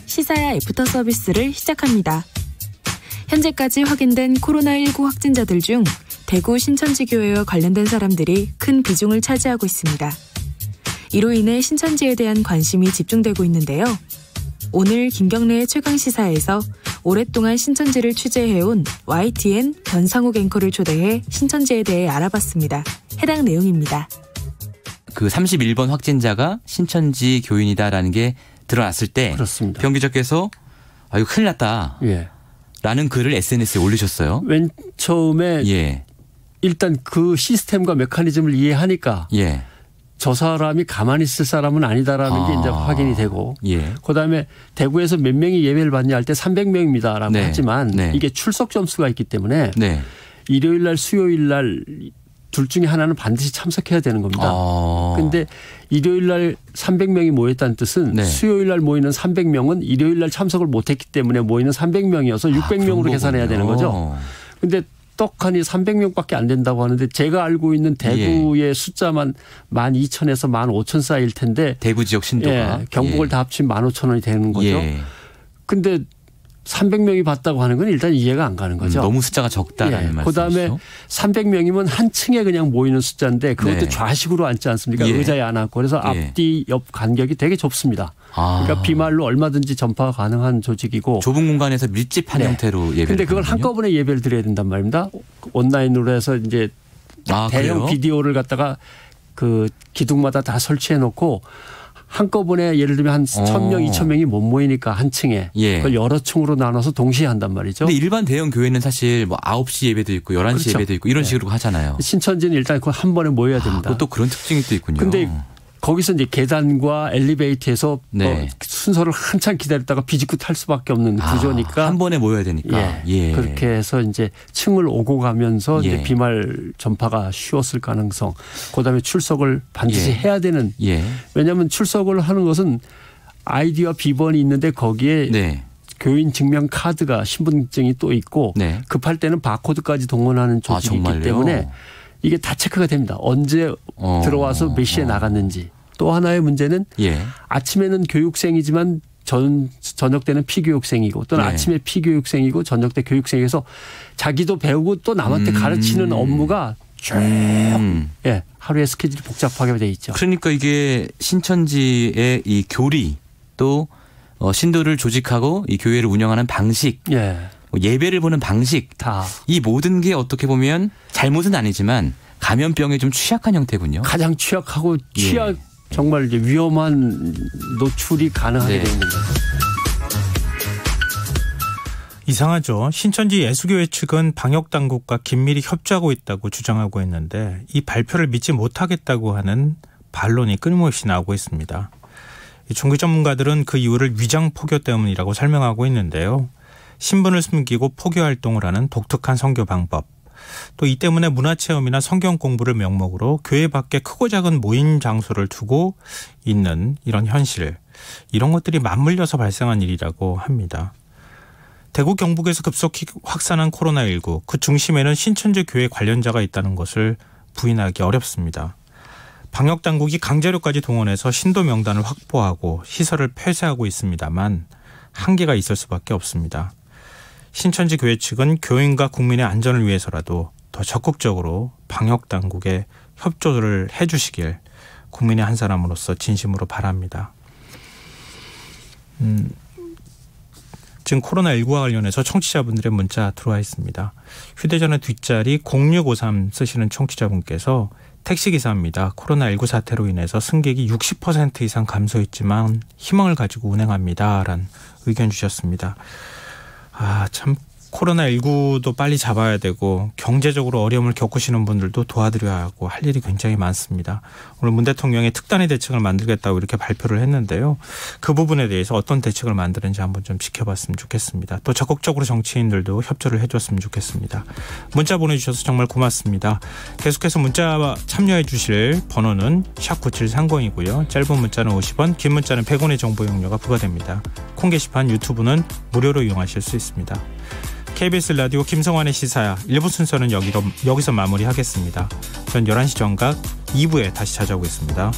시사야 애프터 서비스를 시작합니다. 현재까지 확인된 코로나19 확진자들 중 대구 신천지교회와 관련된 사람들이 큰 비중을 차지하고 있습니다. 이로 인해 신천지에 대한 관심이 집중되고 있는데요. 오늘 김경래의 최강시사에서 오랫동안 신천지를 취재해온 YTN 변상욱 앵커를 초대해 신천지에 대해 알아봤습니다. 해당 내용입니다. 그 31번 확진자가 신천지 교인이다라는 게 드러났을 때 그렇습니다. 병기자께서 이거 큰일 났다. 예. 라는 글을 SNS에 올리셨어요. 맨 처음에 예. 일단 그 시스템과 메커니즘을 이해하니까 예. 저 사람이 가만히 있을 사람은 아니다라는 게 이제 확인이 되고 예. 그다음에 대구에서 몇 명이 예배를 받냐 할 때 300명입니다라고 네. 하지만 네. 이게 출석 점수가 있기 때문에 네. 일요일 날 수요일 날 둘 중에 하나는 반드시 참석해야 되는 겁니다. 그런데 일요일 날 300명이 모였다는 뜻은 네. 수요일 날 모이는 300명은 일요일 날 참석을 못했기 때문에 모이는 300명이어서 600명으로 계산해야 되는 거죠. 그런데 떡하니 300명밖에 안 된다고 하는데 제가 알고 있는 대구의 숫자만 12,000에서 15,000 사이일 텐데 대구 지역 신도가. 예, 경북을 다 합치면 15,000원이 되는 거죠. 그런데 300명이 봤다고 하는 건 일단 이해가 안 가는 거죠. 너무 숫자가 적다라는 말씀이시죠. 그다음에 300명이면 한 층에 그냥 모이는 숫자인데 그것도 네. 좌식으로 앉지 않습니까? 예. 의자에 안 앉고 그래서 예. 앞뒤 옆 간격이 되게 좁습니다. 그러니까 비말로 얼마든지 전파가 가능한 조직이고 좁은 공간에서 밀집한 형태로 예배를 그런데 그걸 드리는군요. 한꺼번에 예배를 드려야 된단 말입니다. 온라인으로 해서 이제 대형 그래요? 비디오를 갖다가 그 기둥마다 다 설치해 놓고 한꺼번에 예를 들면 한 1,000명, 2,000명이 못 모이니까 한 층에 예. 그걸 여러 층으로 나눠서 동시에 한단 말이죠. 근데 일반 대형 교회는 사실 뭐 9시 예배도 있고 11시 그렇죠. 예배도 있고 이런 네. 식으로 하잖아요. 신천지는 일단 그걸 한 번에 모여야 됩니다. 또 그런 특징이 또 있군요. 근데 거기서 이제 계단과 엘리베이터에서 네. 순서를 한참 기다렸다가 비집고 탈 수밖에 없는 구조니까 한 번에 모여야 되니까. 예. 그렇게 해서 이제 층을 오고 가면서 예. 이제 비말 전파가 쉬웠을 가능성, 그다음에 출석을 반드시 예. 해야 되는. 예. 왜냐하면 출석을 하는 것은 아이디와 비번이 있는데 거기에 네. 교인 증명 카드가 신분증이 또 있고 네. 급할 때는 바코드까지 동원하는 조직이 있기 때문에 이게 다 체크가 됩니다. 언제 들어와서 몇 시에 나갔는지. 또 하나의 문제는 예. 아침에는 교육생이지만 저녁 때는 피교육생이고 또는 네. 아침에 피교육생이고 저녁 때 교육생에서 자기도 배우고 또 남한테 가르치는 업무가 쭉 예, 하루의 스케줄이 복잡하게 돼 있죠. 그러니까 이게 신천지의 이 교리 또 신도를 조직하고 이 교회를 운영하는 방식, 예. 예배를 보는 방식 다 이 모든 게 어떻게 보면 잘못은 아니지만 감염병에 좀 취약한 형태군요. 가장 취약하고 정말 이제 위험한 노출이 가능하게 되는 거죠. 이상하죠. 신천지 예수교회 측은 방역당국과 긴밀히 협조하고 있다고 주장하고 있는데 이 발표를 믿지 못하겠다고 하는 반론이 끊임없이 나오고 있습니다. 종교 전문가들은 그 이유를 위장포교 때문이라고 설명하고 있는데요. 신분을 숨기고 포교활동을 하는 독특한 선교 방법. 또 이 때문에 문화체험이나 성경 공부를 명목으로 교회 밖에 크고 작은 모임 장소를 두고 있는 이런 현실. 이런 것들이 맞물려서 발생한 일이라고 합니다. 대구 경북에서 급속히 확산한 코로나19. 그 중심에는 신천지 교회 관련자가 있다는 것을 부인하기 어렵습니다. 방역당국이 강제로까지 동원해서 신도 명단을 확보하고 시설을 폐쇄하고 있습니다만 한계가 있을 수밖에 없습니다. 신천지 교회 측은 교인과 국민의 안전을 위해서라도 더 적극적으로 방역당국에 협조를 해 주시길 국민의 한 사람으로서 진심으로 바랍니다. 지금 코로나19와 관련해서 청취자분들의 문자 들어와 있습니다. 휴대전화 뒷자리 0653 쓰시는 청취자분께서 택시기사입니다. 코로나19 사태로 인해서 승객이 60% 이상 감소했지만 희망을 가지고 운행합니다. 라는 의견 주셨습니다. 참 코로나19도 빨리 잡아야 되고 경제적으로 어려움을 겪으시는 분들도 도와드려야 하고 할 일이 굉장히 많습니다. 오늘 문 대통령이 특단의 대책을 만들겠다고 이렇게 발표를 했는데요. 그 부분에 대해서 어떤 대책을 만드는지 한번 좀 지켜봤으면 좋겠습니다. 또 적극적으로 정치인들도 협조를 해줬으면 좋겠습니다. 문자 보내주셔서 정말 고맙습니다. 계속해서 문자 참여해 주실 번호는 샵9730이고요. 짧은 문자는 50원, 긴 문자는 100원의 정보 이용료가 부과됩니다. 콩 게시판 유튜브는 무료로 이용하실 수 있습니다. KBS 라디오 김성환의 시사야 1부 순서는 여기서 마무리하겠습니다. 전 11시 정각 2부에 다시 찾아오겠습니다.